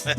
Yo!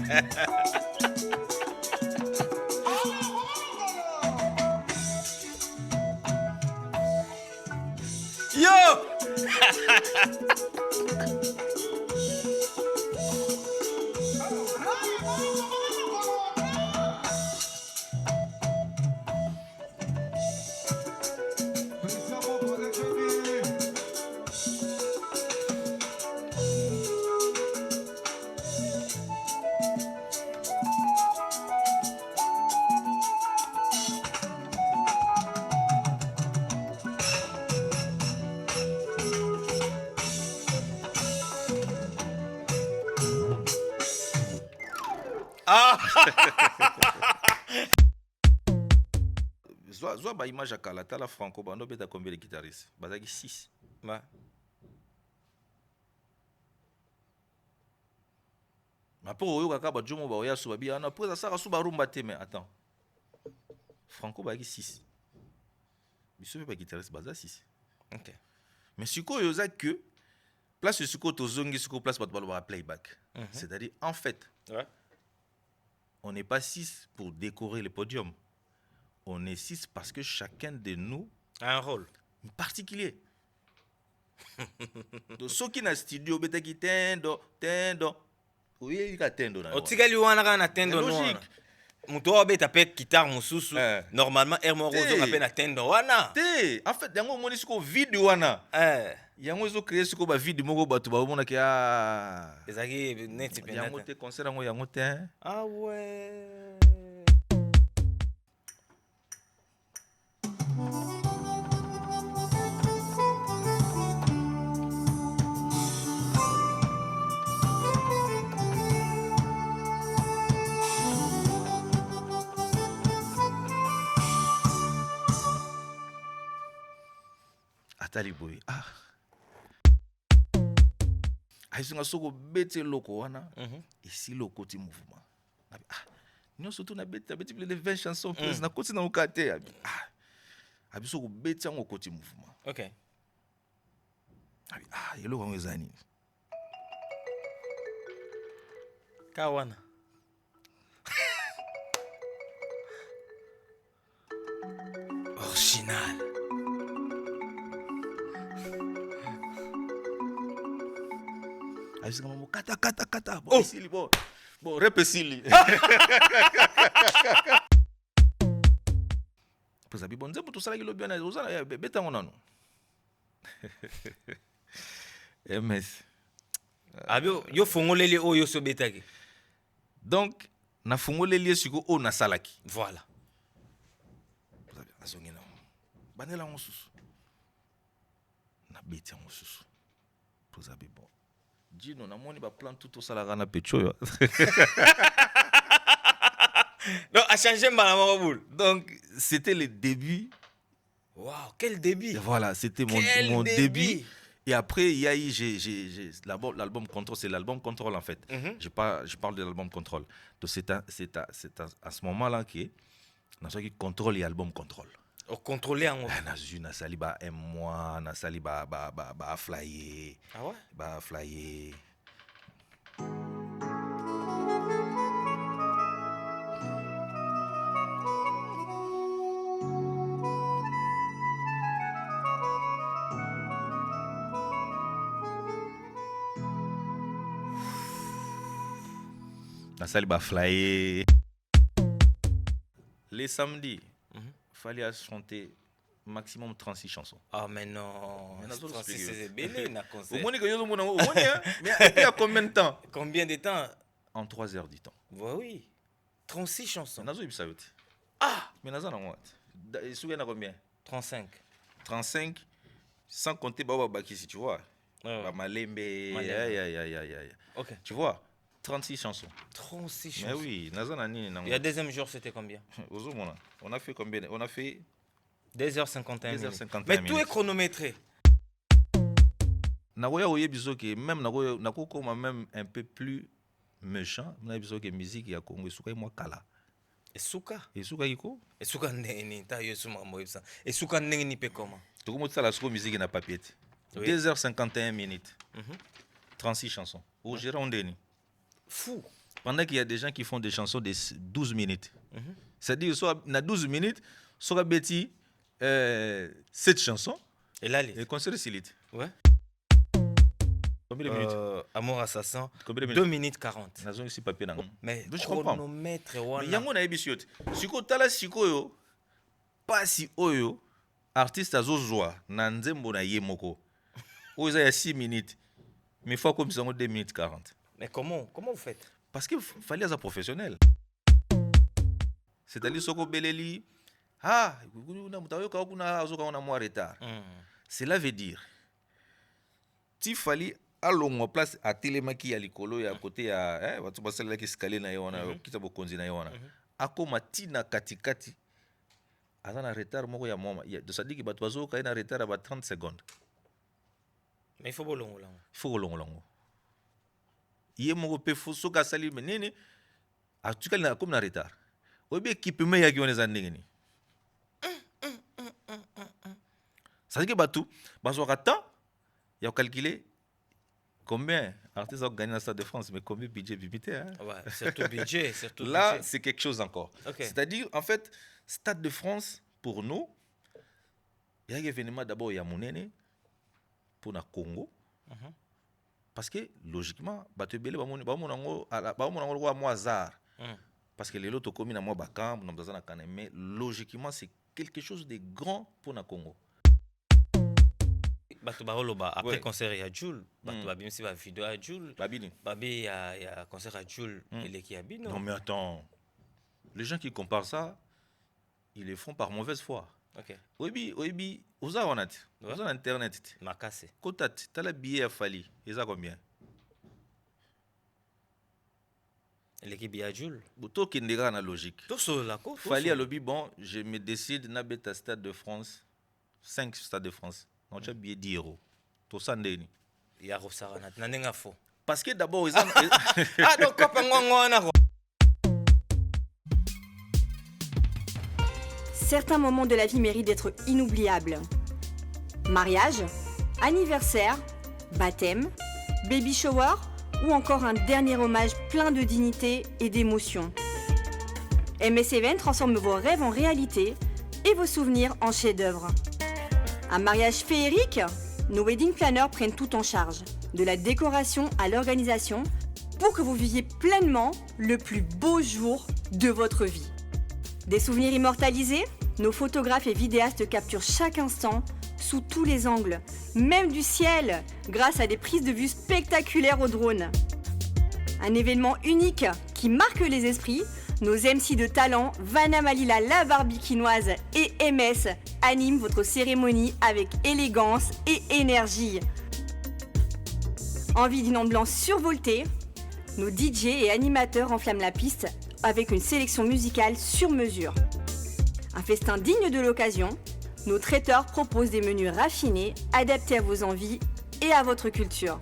Ah! Zwa ba image à Kalata la Franco bando beta combien de guitaristes? Bazaki 6. Bah. Mais pour oyo kaka ba jomo ba oya suba bia na pour ça sara suba rumba te mais attends. Franco bazaki 6. Biso ba guitariste baza 6. OK. Mais siko yo za que place siko to zongi siko place ba ba playback. C'est-à-dire en fait, Ouais. on n'est pas 6 pour décorer le podium. On est 6 parce que chacun de nous Un rôle. particulier. Donc, ceux qui na studio, betaki tendo. Oui, il y a tendo. Otikali wana kana tendo no. Logique. Muto obeta pe guitare mususu. Normalement air mo rozo ka pe na tendo wana. En fait, yango moni siko vide wana. Yango zo créer siko ba vide moko batu ba mona ki ezaki neti pe yango te concert yango te. Ah ouais. Atali boy. Aisunga soko bete loko wana. Ici loko ti mouvement. Nous surtout na bete plus de 20 chansons prises na koti na okate. Abi soko bete ngo koti mouvement. OK. Yelo wango ezani. Kawana. Original. Aisunga mo kata. Bon, sili bon. Bon, rep sili. Poza bi bonze mutu sala kilobi na ozana beta ngonano. MS. Abio yo fongoleli oyo so betaki. Donc na fongoleli siko o na salaki. Voilà. Poza bi azongena. Banela ngosusu. Na beti ngosusu. Poza bi bon. Dino na moni ba plan tout au salaga na pecho yo. Donc a changé ma boule. Donc c'était le début. Waouh, quel début. Et voilà, c'était mon début. Et après il y a eu l'album Control, c'est l'album Control en fait. Je parle de l'album Control. Donc c'est à ce moment-là que na soki Control et album Control. Au contrôler en na sali ba un mois, na sali ba flyer. Ah ouais? Ba flyer. Na sali ba flyer. Les samedis, fallait chanter maximum 36 chansons. Ah mais non, 36 c'est belé na concert. Au moins que yo mona, mais il y a combien de temps? Combien de temps? En 3 heures du temps. Oui. 36 chansons. Nazo ibisa yote. Mais nazo na ngwa. Souga na combien? 35. 35 sans compter baba bakisi, tu vois. Ba malembe. OK. Tu vois? 36 chansons. 36 chansons. Mais oui, nazo na nini na ngwa. Et le deuxième jour c'était combien? On a fait combien? On a fait 2h51 minutes. 2h51 Mais tout est chronométré. Nagoya oye bisoke même nako koma même un peu plus méchant, na bisoke musique ya Congo suka moi kala. Esuka Kiko? Esuka ndeni ta yesu mambo yebsa. Esuka ndeni ni pe comment? Tokomo tsala suko musique na papier. 2h51 minutes. 36 chansons. Au gérant ndeni. Fou. Pendant qu'il y a des gens qui font des chansons de 12 minutes. C'est-à-dire, soit dans 12 minutes, soit Betty, 7 chansons. Et là, et concert Silite. Ouais. Combien de minutes Amour assassin. Combien de 2 minutes 40. Nazo ici papier nango. Mais je comprends. Chronomètre, Mais yango na ebisiot. Siko tala siko yo. Pasi oyo. Artiste azozwa na nzembo na ye moko. Oyo ya 6 minutes. Mais faut comme ça 2 minutes 40. Mais comment vous faites? Parce qu'il fallait être professionnel. C'est-à-dire soko beleli. Ah, cela veut dire il fallait alongo place à telemaki ya likolo ya côté ya watu basala ki escalier na yona kita bokonzi na yona akoma tina katikati azana retard moko ya moma de sadiki batu bazo ka ina retard à 30 secondes. Mais il faut bolongo lango. Il faut bolongo lango. Yé moko pe fo soka sali menene atukali na comme na retard. Obi équipement ya kioneza ndengeni. Ça veut dire que Batou, il y a calculé combien artistes ont gagné dans le Stade de France, mais combien de budget limité. Hein? Ouais, surtout budget. Là, c'est quelque chose encore. Okay. C'est-à-dire, en fait, Stade de France, pour nous, il y a un événement d'abord, il y a Mounene, pour le Congo. Parce que, logiquement, Batou Belé, il y a un hasard. Parce que les autres communes, mais logiquement, c'est quelque chose de grand pour le Congo. Après ouais. Concert à Jules, Babi aussi va vidéo à Jules. Babi il y a concert à Jules et qui habite. Non mais attends, les gens qui comparent ça, ils le font par mauvaise foi. OK. Oui, vous avez internet. Makasse. Kotat, tu as le billet à Fali, ils ont combien? L'équipe à Jules. Bouto qui n'est pas la logique. Tout ça là quoi? Fali à lobby bon, je me décide na Stade de France, 5 Stades de France. Non, tu as billet 10 €. Tout ça, ndeni. Il y a Rosarana. N'en faux. Parce que d'abord, ils ont. Ah, donc, certains moments de la vie méritent d'être inoubliables. Mariage, anniversaire, baptême, baby shower ou encore un dernier hommage plein de dignité et d'émotion. MS Event transforme vos rêves en réalité et vos souvenirs en chefs-d'œuvre. Un mariage féerique? Nos wedding planners prennent tout en charge, de la décoration à l'organisation, pour que vous viviez pleinement le plus beau jour de votre vie. Des souvenirs immortalisés? Nos photographes et vidéastes capturent chaque instant, sous tous les angles, même du ciel, grâce à des prises de vue spectaculaires au drone. Un événement unique qui marque les esprits. Nos MC de talent, Vanna Malila, la Barbikinoise et MS animent votre cérémonie avec élégance et énergie. Envie d'une ambiance survoltée? Nos DJ et animateurs enflamment la piste avec une sélection musicale sur mesure. Un festin digne de l'occasion? Nos traiteurs proposent des menus raffinés, adaptés à vos envies et à votre culture.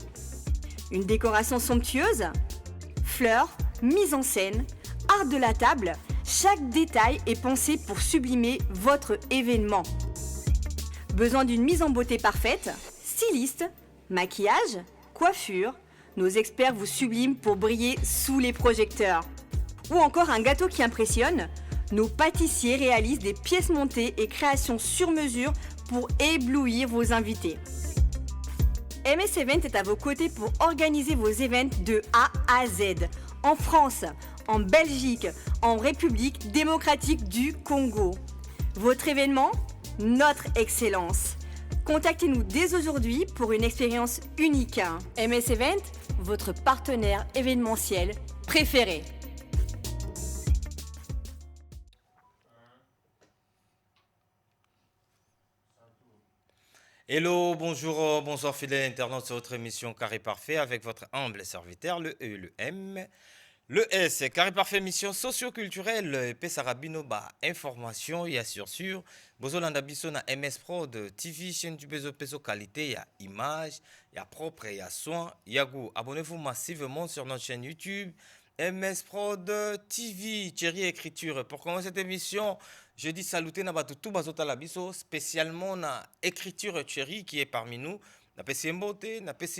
Une décoration somptueuse? Fleurs, mise en scène, art de la table, chaque détail est pensé pour sublimer votre événement. Besoin d'une mise en beauté parfaite? Styliste, maquillage, coiffure, nos experts vous subliment pour briller sous les projecteurs. Ou encore un gâteau qui impressionne? Nos pâtissiers réalisent des pièces montées et créations sur mesure pour éblouir vos invités. MS Event est à vos côtés pour organiser vos événements de A à Z, en France, en Belgique, en République démocratique du Congo. Votre événement? Notre excellence. Contactez-nous dès aujourd'hui pour une expérience unique. MS Event, votre partenaire événementiel préféré. Hello, bonjour, bonsoir fidèles internautes sur votre émission Carré Parfait avec votre humble serviteur, le E, le M, le S. Carré Parfait, émission socio-culturelle, Pesarabino, information, il y a sûr, Bozolanda Bisso na MS Pro de TV, chaîne du Peso qualité, il y a image, il y a propre, il y a soin, il y a goût. Abonnez-vous massivement sur notre chaîne YouTube, MS Pro de TV, Thierry Écriture. Pour commencer cette émission, je dis saluter na tout bazota la biso, spécialement na Écriture Thierry qui est parmi nous. Napesi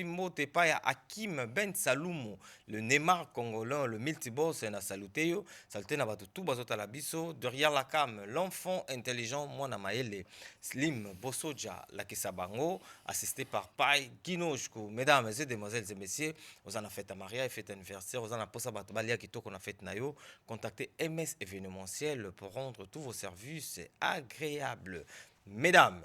mbote pa ya Hakim Ben Salumu, le Neymar congolais, le multiboss na salute yo, salute na bato tout bazotala biso, derrière la cam, l'enfant intelligent Mwana Maele, Slim Bosoja Lakisa Bango, assisté par Pai Ginoshko. Mesdames et demoiselles et messieurs, vous en a fait à mariage, fête anniversaire, vous en a posa bato balia kitoko na fête na yo, contactez MS événementiel pour rendre tous vos services agréables. Mesdames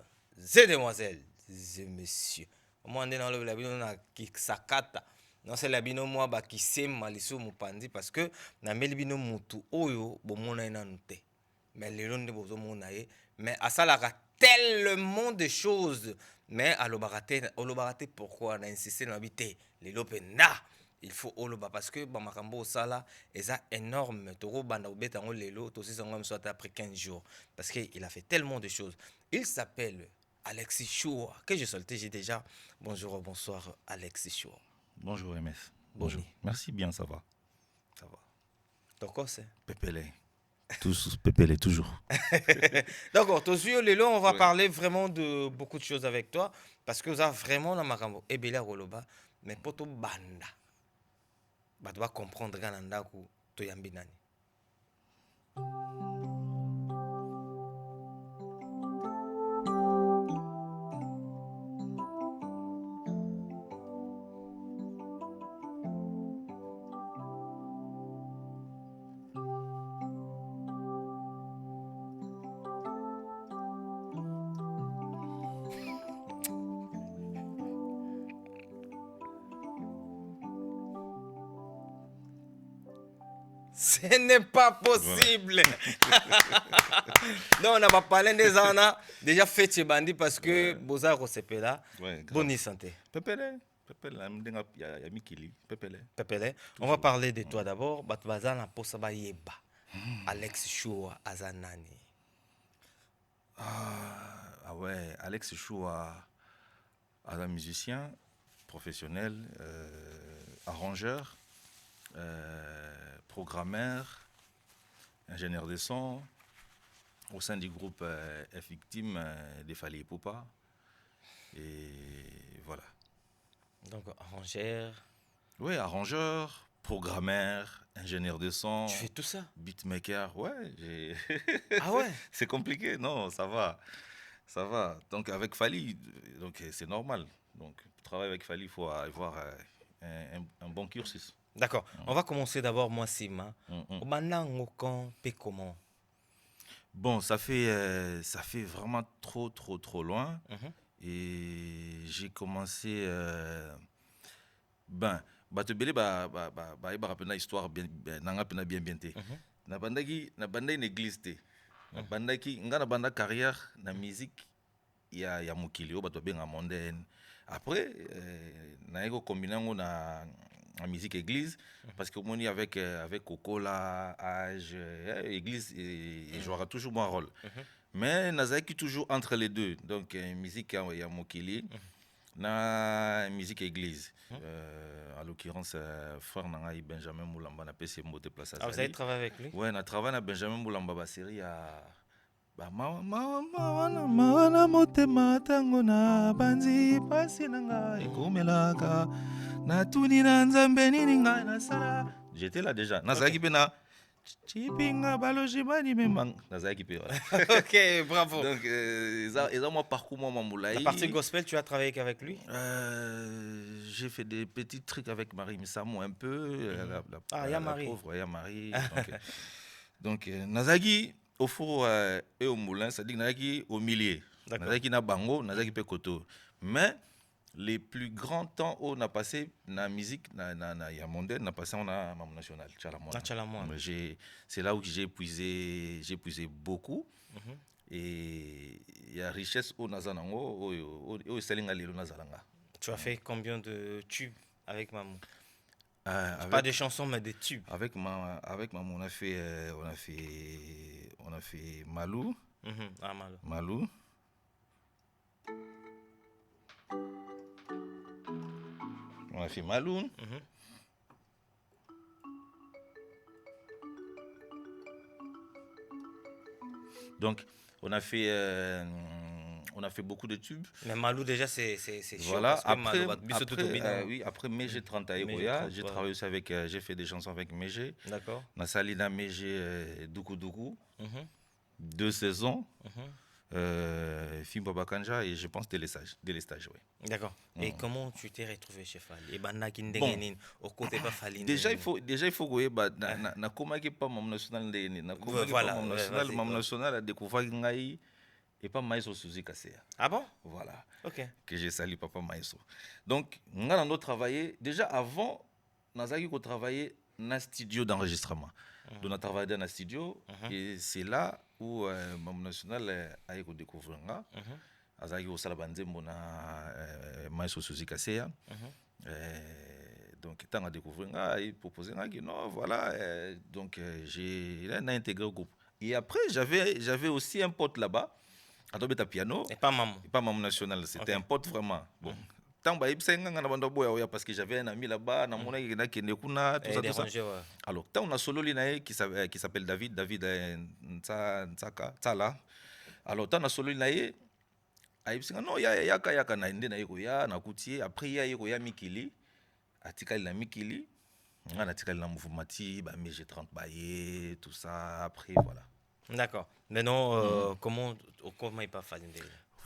et demoiselles et messieurs, moi ndé na lobi bino na kisakata non c'est la bino moi ba kisema liso mupandi parce que na meli bino mutu oyo bomona ina nute mais lelo nde bozo mona ye mais asalaka tellement de choses mais alobarate pourquoi na insister na bité lelo penda il faut oloba parce que ba makambo sala eza énorme toro banda obeta ngo lelo to sisa ngam soit après 15 jours parce que il a fait tellement de choses. Il s'appelle Alexis Choua, que je salutais, j'ai déjà. Bonjour, bonsoir, Alexis Choua. Bonjour, MS. Bonjour. Merci bien, ça va. Ça va. Donc, quoi c'est Pépélé. Tous, Pépélé, toujours. D'accord, Tosio Lelo, on va parler vraiment de beaucoup de choses avec toi, parce que vous avez vraiment la marambo. Ebela Roloba, mais poto banda. Bah, tu vas comprendre Gananda ou Toyambinani. Ce n'est pas possible. Non, on n'a pas parlé des ans. Déjà fait chez Bandi parce que Boza Rosepela. Bonne santé. Pépélé. Pépélé. On va parler de toi d'abord. Batbazana Posaba Yeba. Alex Choua Azanani. Ah ouais, Alex Choua, un musicien professionnel, arrangeur. Programmeur, ingénieur de son, au sein du groupe F-Victime des Fali et Poupa. Et voilà. Donc, arrangeur. Oui, arrangeur, programmeur, ingénieur de son. Tu fais tout ça? Beatmaker, ouais. Ah ouais? C'est compliqué, non, ça va. Ça va. Donc, avec Fali, donc, c'est normal. Donc, pour travailler avec Fali, il faut avoir un bon cursus. D'accord. On va commencer d'abord, moi, Sima. Comment? Bon, ça fait vraiment trop loin. Et j'ai commencé... batebele rapena histoire bien te. Na bandaki une église te. Na bandaki nga na banda carrière na musique ya mokili o bato benga mondaine. Après na ego combinango na musique église parce que on y avec Coco là âge église et jouera toujours mon rôle. Mais nazaki toujours entre les deux. Donc musique ya mokili na musique église. À l'occurrence frère Nangai Benjamin Moulamba na PC Mote Place Azali. Ah, vous avez travaillé avec lui? Ouais, on a travaillé avec Benjamin Moulamba ba série à mawana motema tango na banzi pasi nanga ekomelaka na tuni na nzambe nini ngai nasala. J'étais là déjà. Nazaki pena chipinga balojimani memang nazaki pe. OK, bravo. Donc ils moi parcours moi moulai. La partie gospel, tu as travaillé qu'avec lui? J'ai fait des petits trucs avec Marie Misamo un peu. La Marie. Pauvre, ya Marie. Donc nazaki au four et au moulin, ça dit nazaki au milieu. Nazaki na bango, nazaki pe koto. Mais les plus grands temps où on a passé na musique na mondaine, on a passé on a Mam National Chalamouane. C'est là où j'ai épuisé beaucoup. Et il y a richesse au nazanango au selinga lelo nazalanga. Tu as fait combien de tubes avec Mamou? Pas des chansons mais des tubes. Avec Mamou on a fait Malou. Malou. On a fait Malou. Donc, on a fait on a fait beaucoup de tubes. Mais Malou, déjà, c'est chaud. Voilà, Parce que après, Malou, oui, après Mégé 30 à Egoya, j'ai travaillé aussi avec, j'ai fait des chansons avec Mégé. D'accord. Nasalina Mégé Doukou Doukou, Mhm. 2 saisons, Mhm. Fimbo Bakanja et je pense délestage, oui. D'accord. Et comment tu t'es retrouvé chez Fali? Et Bana Bon. au côté pas Fali. Déjà il faut que na komaki pas Mam National ndeni na komaki Voilà, pas Mam ouais, National vas-y, Mam ouais. National a découvert ngai et pas Maïso Suzy Kasea. Ah bon? Voilà. Ok. Que j'ai sali papa Maïso. Donc on a travaillé déjà avant nazaki ko travailler na studio d'enregistrement. Donc on a travaillé dans un studio et c'est là où Mam National a découvert nga. Azaki au Salabanzembo na Maïso Suzy Kasea. Donc, quand on a découvert, il proposait que non, voilà. Donc, j'ai intégré au groupe. Et après, j'avais aussi un pote là-bas, à Tobeta Piano. Et pas maman. Et pas Maman National, c'était un pote vraiment. Bon. Parce que j'avais un ami là-bas, tout ça. Alors, quand on a solo qui s'appelle David Ntsala. Alors, quand on a solo non, yaka na ende na yekoya na kutie après ya Mikili atikali na Mikili on a atikali na Mouvementi ba Mégé 30 baye tout ça après voilà. D'accord. Maintenant comment il pas fallu.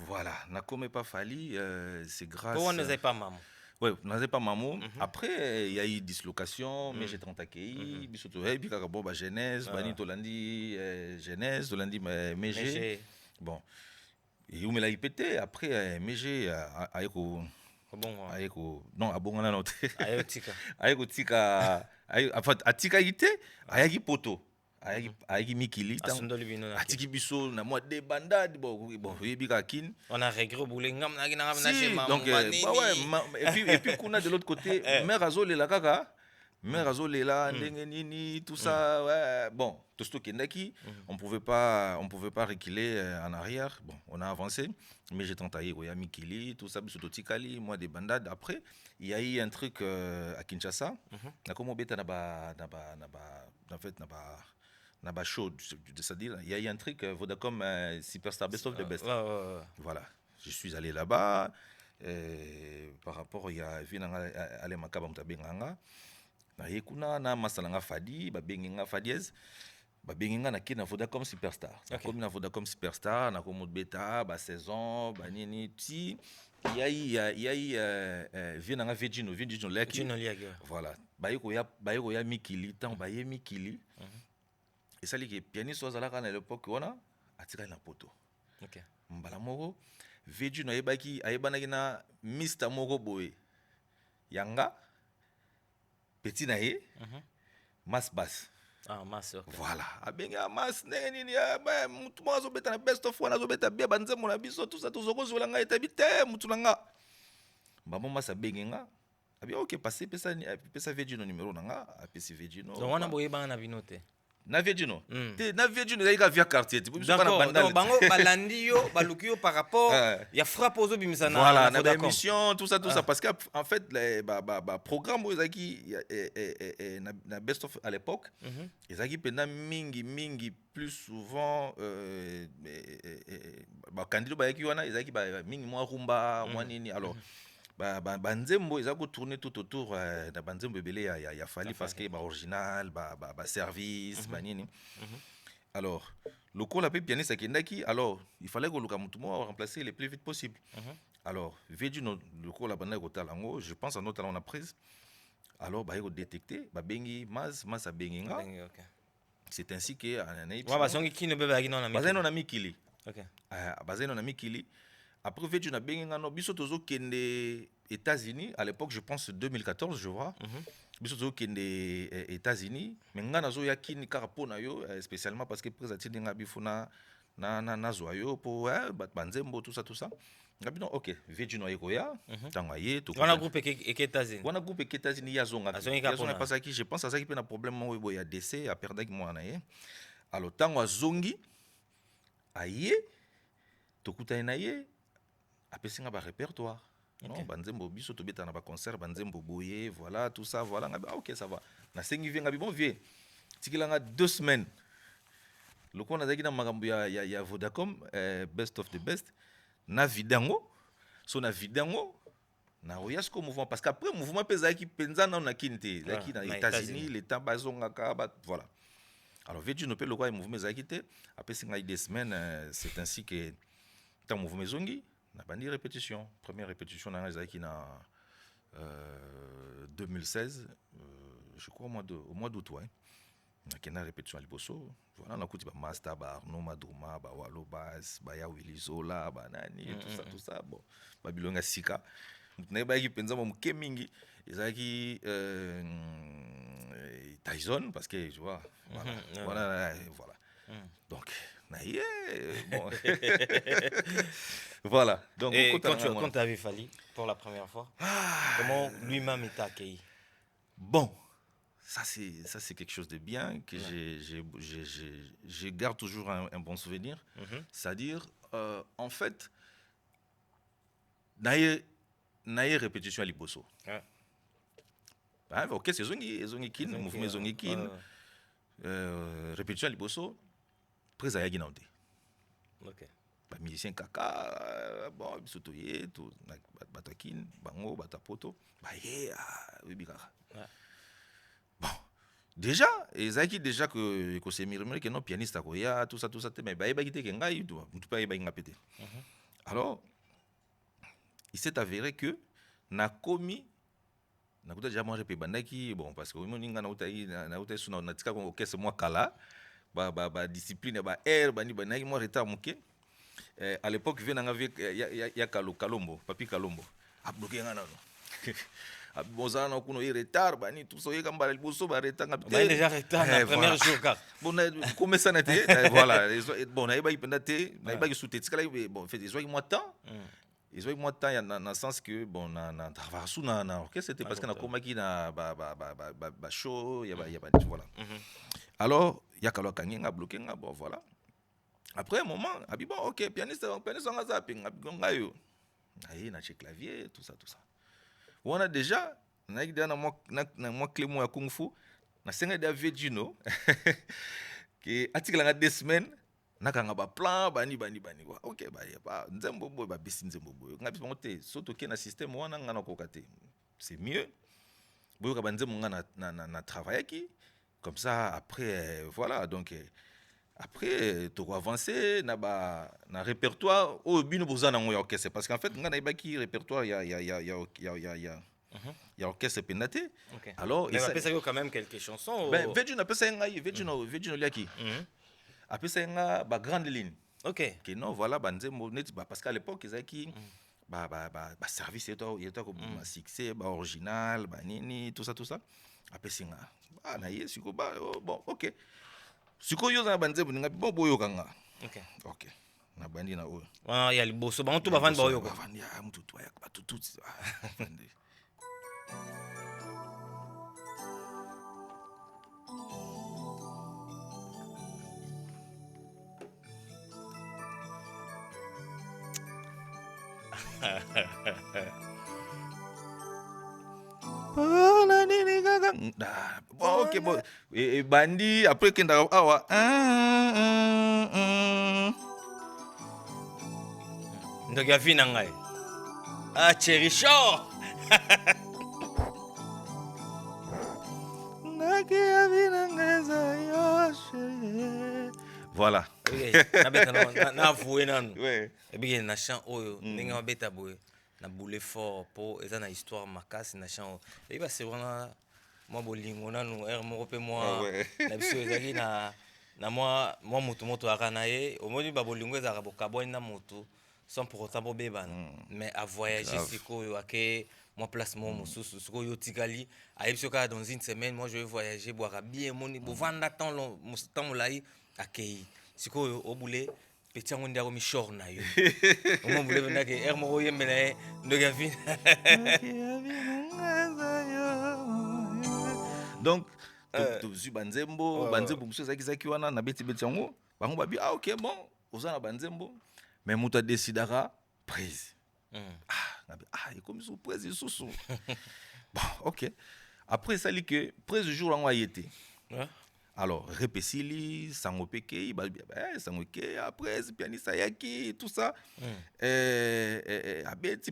Voilà, na comment pas fallu c'est grâce Pourquoi ne pas maman? Ouais, n'avait pas maman. Après il y a eu dislocation Mégé 30 akei bisoto et puis kaka bon ba Genèse bani tolandi Genèse tolandi Mégé. Bon. Et où me l'a pété après Mégé ayeko non abongana note ayeko tika atika ite ayaki poto ayaki Mikili atiki biso na moi de bandade bon yebika kin on a regret boulé ngam na donc et puis kuna de l'autre côté mère azolela kaka mère azolela ndenge nini tout ça ouais bon tout ce qui on pouvait pas reculer en arrière. Bon, on a avancé mais j'ai tenté ya Mikili tout ça biso tikali moi des bandades après il y a eu un truc à Kinshasa na comme beta na ba en fait na ba show c'est-à-dire il y a eu un truc Vodacom Superstar Best of the Best. Voilà, je suis allé là-bas par rapport il y a vu aller makaba mutabenganga na yekuna na masalanga fadi ba benginga fadiez ba benginga na kina Vodacom Superstar comme na Vodacom Superstar na comme beta ba saison ba nini ti il y a vinanga Virgino Leki voilà ba yeko ya Mikili tant ba ye Mikili et ça li pianiste ozalaka na l'époque wana atika na poto mbala moko Virgino ayebaki na Mr moko boy yanga petit naé mas basse mas voilà abenga mas nini ba mutu mozo beta na best of one azobeta bia banzemo na biso tout ça tozokozola nga etabite mutu nanga mbamo mas abenga abi OK passer pesa Virgino numéro nanga apesi Virgino donc wana boyeba na binote na Virgino na Virgino il y a via quartier tu peux pas na bandal donc bango balandi yo baluki yo par rapport ya frappe ozo bimisa na voilà na émission tout ça parce que en fait les programme ozaki na best of à l'époque ezaki pendant mingi plus souvent ba candidat ba yaki wana ezaki ba mingi moi rumba moi nini alors banzembo eza ko tourner tout autour na banzembo ebele ya Fali parce que ba original ba service ba nini alors le col appelé pianiste akendaki alors il fallait que luka mutu mo remplacer le plus vite possible alors Virgino le col abanda ko talango je pense en autre on a prise alors ba yeko détecter ba bengi mas a benginga c'est ainsi que ba songi kino beba kino na Mikili OK bazeno na Mikili. Après Virgino benginga no biso tozo kende États-Unis à l'époque je pense 2014 je vois biso tozo kende États-Unis mais nga nazo yakini karapo na yo spécialement parce que présentine nga bifuna na zoyo pour banzembo tout ça ngabino OK Virgino yekoya tanga ye to wana groupe ke États-Unis yazonga parce que je pense à ça qui peut un problème mo boy ya décès a perdaki moi na ye alors tango azongi aye tokuta na ye apesinga ba répertoire non banzembo biso to beta na ba concert banzembo boye voilà tout ça voilà OK ça va na sengi vinga bi bon vieux tikilanga 2 semaines le qu'on a zaki na makambo ya Vodacom best of the best na vidango so na vidango na oya siko mouvement parce qu'après mouvement pesa qui penza na kinte là qui dans les États-Unis les temps bazongaka voilà. Alors vetu no pe le quoi mouvement zakite après singa des semaines c'est ainsi que tant mouvement zongi na bandi répétition première répétition na zaki na 2016 je crois au mois d'août ouais. Nakena répétition à Liboso voilà on a écouté ba master ba Arnaud Madruma ba Walo Bass ba ya Willy Zola ba nani tout ça bon Babilonga Sika na ba ki penza mo kemingi ezaki Tyson parce que tu vois voilà donc bon voilà donc et quand tu as vu Fally pour la première fois comment lui-même t'a accueilli? Bon, ça c'est quelque chose de bien que je garde toujours un bon souvenir. C'est-à-dire, en fait, naïe répétition à Liboso. Ok, c'est zongi kin, mouvement zongi kin, répétition à Liboso, après Ayagi Naote. Ok. Musicien kaka, bon, bisotoye, tout, batakin, bango, batapoto, oui, bikaka. Bon, déjà, ezaki déjà que c'est murmuré que non pianiste à koya, tout ça, mais bah il était kengai, tout pas il va péter. Alors, il s'est avéré que na komi na kuta déjà moi j'ai bandaki bon parce que moi ninga na utai suna na tika ko kese moi kala ba discipline ba air bani banaki moi retard moké. À l'époque vient ya Kalombo, Papi Kalombo. A bloqué nga nano. Bozana na kuno retard bani tout ça yeka mbala liboso ba retard nga peut-être déjà retard na premier jour car bon comme ça n'était voilà bon na iba ipendate na iba sous tête kala bon fait ils ont moi temps ils ont moi temps dans sens que bon na travail sous na orchestre c'était parce que na komaki na ba show ya ba voilà. Alors ya kalo kangi nga bloqué nga bon voilà. Après un moment, bon, ok, pianiste on a zapping, ngayo. Aïe, na chez clavier, tout ça. On a déjà, na moi Clément à Kung Fu, na senga de Vegino, qui article en 2 semaines, na kanga ba plan, bani. Ok, ba nzembo boy, ba bisi nzembo boy. Ngapi monte, soto ke na système wana ngana kokate. C'est mieux. Boyo ka banzembo ngana na travailler qui, comme ça après voilà donc. Après, tu vas avancer dans le répertoire au bino bozana en orchestre parce qu'en fait, on a un répertoire, il y a orchestre pendaté. Alors, il y a quand même quelques chansons. Ben, Vegino appelle ça Vegino liaki. Après ça, il y a une grande ligne. Ok. Que non, voilà, parce qu'à l'époque, il y a qui service, il y a un succès, original, nini, tout ça. Après ça, bon, ok. Sikoyo za banze buninga boyo kanga. Ok. Na bandi na oyo. Ah ya liboso ba on to ba vandi ba oyo ko. Bavandi ya mtu tu ya ba tutu. Ok, bon. Et bandi, après qu'il a awa. Donc ya vina ngai. Ah Cherry Show. Voilà. Na voué nan. Ouais. Et bien na chant oyo, ninga mabeta boy. Na boule fort pour eza na histoire makasi na chant. Et bah c'est vraiment moi bolingo nanu moko pe moi na biso ezali na moi moto akana ye omoni ba bolingo ezaka bokabwani na moto sans pour autant bobebana mais à voyager sikoyo ake moi place mo mosusu sikoyo tikali ayebiso ka dans une semaine moi je vais voyager boire bien moni bovanda temps molai akei sikoyo obule petit yango ndako mishor na yo omo bule benake moko yembela ndoka vina. Donc, tu banzembo muso zaki wana na beti yango, bango babi ok bon, oza na banzembo, mais muta décidera prise. Et comme sous prise sous. Bon, ok. Après ça li que prise jour en été. Alors, répécili, sangopeke, sangoke, après, c'est pianiste yaki, tout ça. Abeti,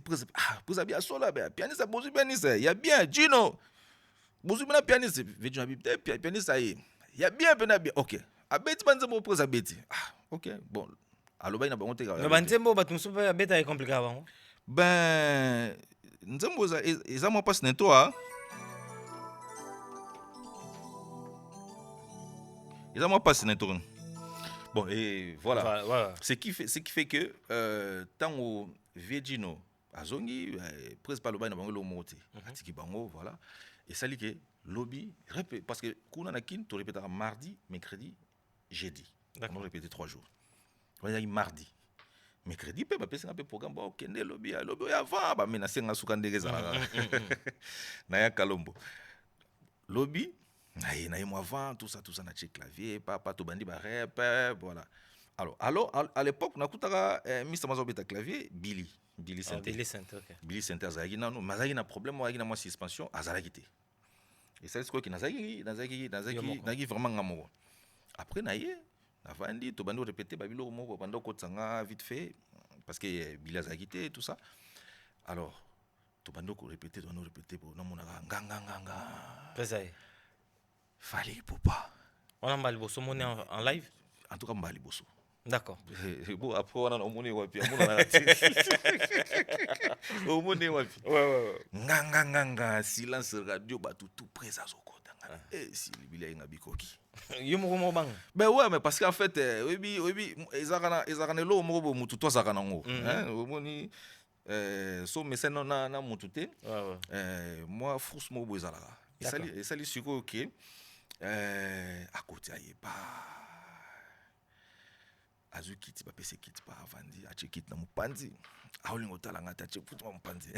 vous bien sola, pianiste, bonjour pianiste, il y a bien, Gino. Bonjour pianiste, pianiste, il y a bien, ok. Abeti, banzemo, prise abeti. Ok, bon. Alors, il y a un peu de banzemo, batumsupe, abeta est compliqué avant. Ben, nzembo, ils ont pas ce toi. Ils ont pas ce tour. Bon, et voilà. Ouais. Ce qui fait que, tant au Viegino, à Zongi, presque pas le bain, on a monté. Atiki Bango, voilà. Et ça dit que lobby, parce que Kuna Nakin, tu répéteras mardi, mercredi, jeudi. On a répété 3 jours. On a dit mardi. Mercredi, peut passer un peu programme, ok, lobby avant, bah, mais na senga sukandegeza na Kalombo. Lobby, na moi avant, tout ça, na check clavier, papa, to bandi ba rep, voilà. Alors, à l'époque, on a coutara Mr. Mazobeta clavier, Billy Center. Billy Center, Zagi, non, Mazagi na problème, moi, na moi suspension, Azalagité. Et ça, c'est quoi qui Nazagi vraiment ngamour. Après, Avandi, tu vas répéter, Babilo, pendant que tu as vite fait, parce que Bilas a quitté tout ça. Alors, tu vas répéter, pour nous, fallait pas. On a mal bosso monnaie en live. En tout cas, mal bosso. D'accord. Bon, après, on a monnaie wapi. Ouais. Silence radio, tout près à Zoko. Et si le billet est bikoki. Ben ouais, mais parce qu'en fait, oui, ils ont l'eau, mututo zakanango. Omoni, so mais c'est non na mutute. Moi, frousse mo bozalara. Et ça lui suko ok. À côté aïe pas. Azu kiti ba pese kiti pa avandi, a kiti na mupanzi. Aolingo tala ngata che putu mupanzi.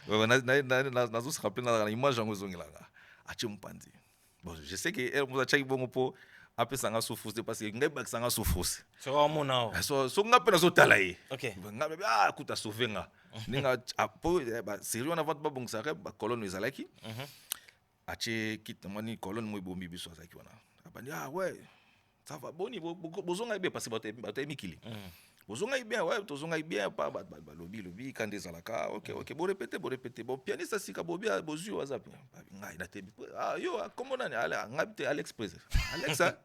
Na zo se rappeler na image ngo zongilanga. A che mupanzi. Bon, je sais que elle vous a tchaki bongo po apé sanga souffrance parce que ngeba sanga souffrance. So amona. So ngapena so talaye. OK. Ngabe kuta sauvenga. Ninga apo ba sérieux na vente ba bongo sa ba colonne ezalaki. Ache kit mani colonne mo bombi biso azaki wana. Abandi ouais. Ça va boni bozonga bien parce que ba mikili. Bozonga bien ouais, tozonga bien pas ba lobby quand des alaka. OK, bon répéter. Bon pianiste sika bobia bozu wazap. Ngai na tebi. Yo comment on ala ngabite Alex Prez. Alexa.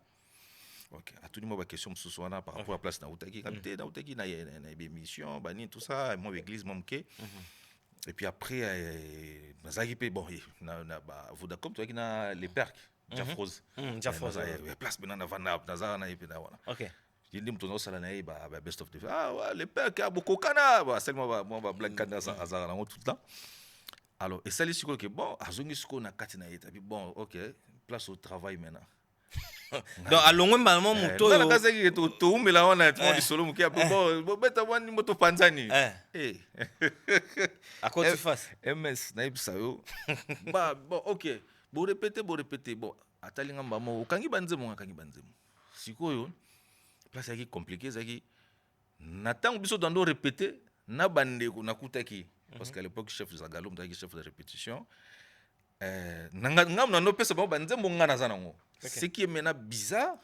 OK, à tout niveau ba question mususu wana par rapport à place na utaki ngabite na utaki na émission bani tout ça moi église momke. Et puis après nazaki pe bon na ba Vodacom toi qui na les perks. Jafrose. Jafrose. Place benana vana nazara na ipena wana. OK. Je dis mtono sala na ba best of the ouais les pères qui a beaucoup kana ba seulement moi black kana ça azara na tout le temps. Alors et ça les siko que bon azongi siko na kati na eta puis bon OK place au travail maintenant. Donc alongwe maman moto na kaza ki to umela wana tu di solo muki bon beta wani moto panzani à quoi tu fasses MS na ibsa yo ba bon OK bon répéter bon atalinga mbamo kangi banzemo sikoyo place yaki compliqué zaki natango biso dando répéter na bandeko nakutaki parce qu'à l'époque chef Zagalo mtaki chef de répétition ngam na no pesa ba banzemo ngana zanango ce qui est maintenant bizarre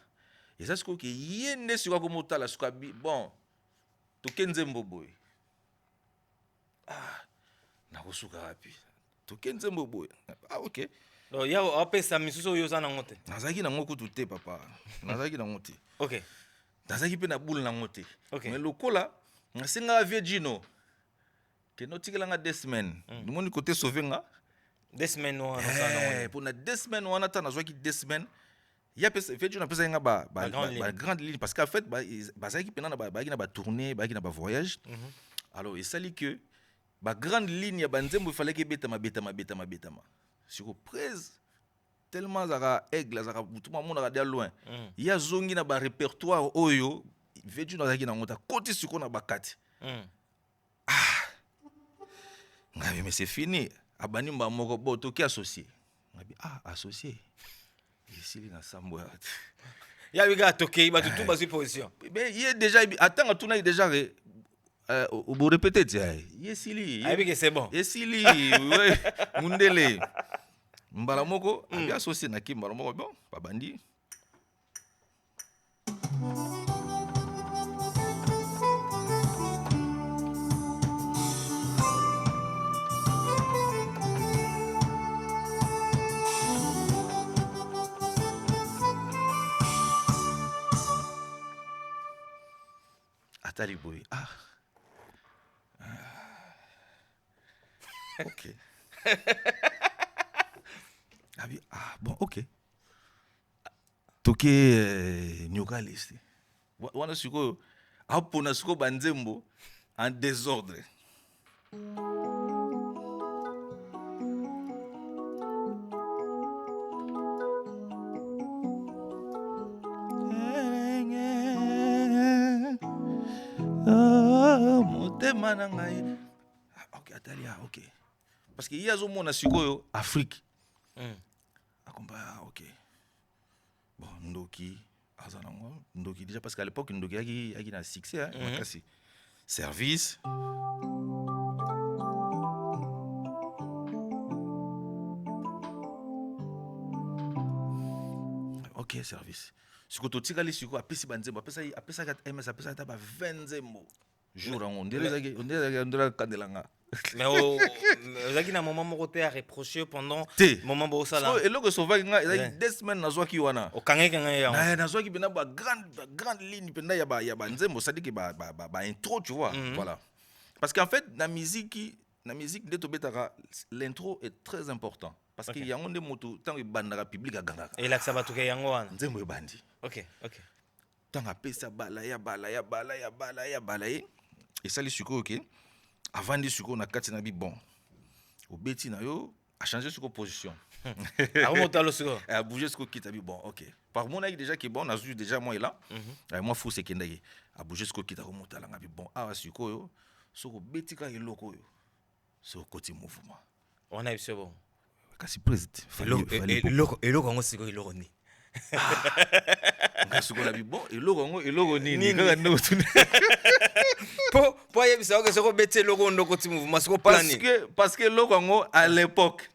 et ça c'est que yende siko ko motala siko bon to kenzembo boy na kosuka wapi to kenzembo boy OK. Donc ya apesa misuso yo zana ngote. Nazaki na ngoko tuté papa. Nazaki na ngote. OK. Nazaki pe na boule na ngote. Okay. Mais lokola ngasinga Viegino. Que notikela nga 2 semaines. Du monde côté sauvenga 2 semaines wana zana. Pour na 2 semaines wana ta nazwaki 2 semaines. Ya pesa Viegino pesa nga ba grande ligne parce qu'en fait bazaki pe na ba tournée, ba voyage. Alors et ça dit que ba grande ligne ya banzembo il fallait que betama. Sur presse tellement zara aigle zara tout le monde regarde loin il y a zongi na ba répertoire oyo vetu na zaki na ngota côté siko na bakati ngabi mais c'est fini abani mba moko bo to ki associé ngabi associé ici na sambo ya wiga toke ba tout bazi position mais il est déjà attends tout na déjà vous répétez tiens yesili abi que c'est bon yesili ouais mundele mbala moko abi associé na ki mbala moko bon babandi atali boy ok abi bon ok toke nyoka liste wana sikoyo apona siko banzembo en désordre motema na ngai ok atali ok parce que ye azomona sikoyo Afrique akomba ok bon ndoki azanango ndoki déjà parce qu'à l'époque ndoki yaki na succès makasi service ok service siko totikali siko apesi banzembo apesa ms apesa ta ba 20 nzembo jour on dirait kandelanga mais ozaki na moment moko te à reprocher pendant moment bo sala so eloko sauvaki nga ezaki 2 semaines nazwaki wana okangeki nga ya nazwaki pena ba grande ligne pena ya ba nzembo sadiki ba intro tu vois voilà parce qu'en fait na musique nde tobetaka l'intro est très important parce que yango nde moto tango ebandaka public agangaka et là ça va toke yango wana nzembo ebandi ok tango apesa bala esali sikoyo ok avandi sikoyo na kati na bi bon obeti na yo a changé sikoyo position akomotalo sikoyo a bougé sikoyo kita bi bon ok par monaki déjà ki bon nazwi déjà moi là moi fou sekendaki a bougé sikoyo kita komotala nga bi bon awa sikoyo soko beti ka eloko oyo soko koti mouvement wana biso bon kasi president eloko yango sikoyo eloko ni ngasuko na bi bon eloko nini kaka ndo tuni po yebisa oke soko beti eloko ndoko ti mouvement soko plani parce que eloko yango à l'époque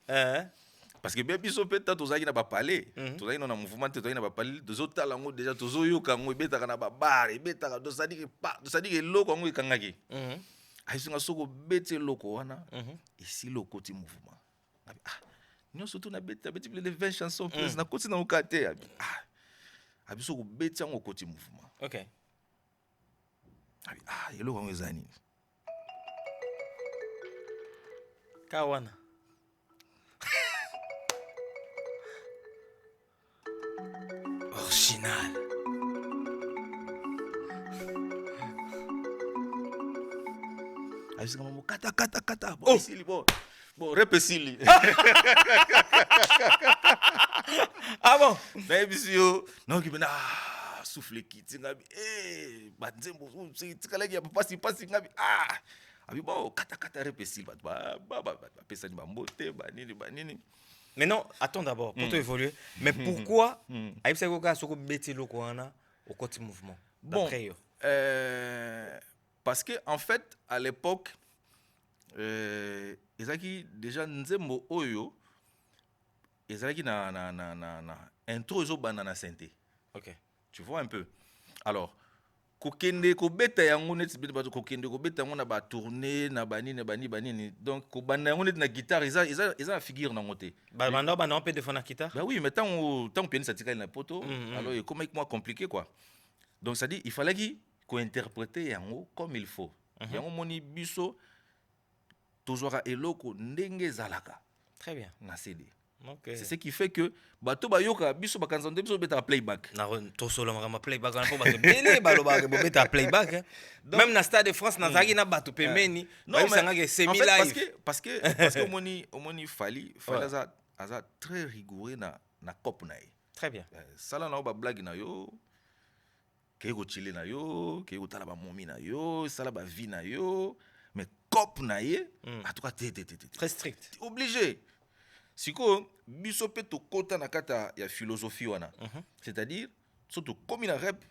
parce que bien biso peut-être tozaki na ba palais tozaki na mouvement tozaki na ba palais tozotala yango déjà tozoyoka yango ebetaka na ba bar ebetaka dosadi eloko yango ekangaki aisinga soko beti eloko wana esi loko ti mouvement nyonso tu na beti plus de 20 chansons plus na koti na okate abi soko beti yango koti mouvement ok eloko yango eza nini ka wana original abisinga mamo kata bon esili bon repesili bon nayebisi yo noki pena souffle kiti ngabi banzembo tikalaki ya pasi ngabi abi bon kata repesili bato bapesani bambote banini mais non attends d'abord pour te évoluer mais pourquoi ayebisaki koka soko beti eloko wana okoti mouvement d'après yo parce que en fait à l'époque ezalaki déjà nzembo oyo ezalaki na intro ezobanda na synthé ok tu vois un peu alors kokende kobeta yango neti bato kokende kobeta yango na batourné na banini donc kobanda yango neti na guitare eza na figure nango te banda mpe defo na guitare bah oui mais tango pianiste atikali na poto alors ekomaki moins compliqué quoi donc ça dit il fallait qu'on interprète yango comme il faut yango moni biso tozwaka eloko ndenge ezalaka très bien na CD okay. C'est ce qui fait que bato bayoka biso bakanza nde biso beta playback na tosolo ma playback na po bato bele balobaka bo beta playback même na Stade de France na zaki na bato pemeni non mais ngaka semi live parce que omoni fali aza très rigoureux na cop na ye très bien sala na ba blague na yo keko chile na yo keko tala ba momi na yo sala ba vie na yo mais cop na ye en tout cas très strict obligé siko biso pe to kota na kata ya philosophie wana c'est-à-dire surtout comme il a rap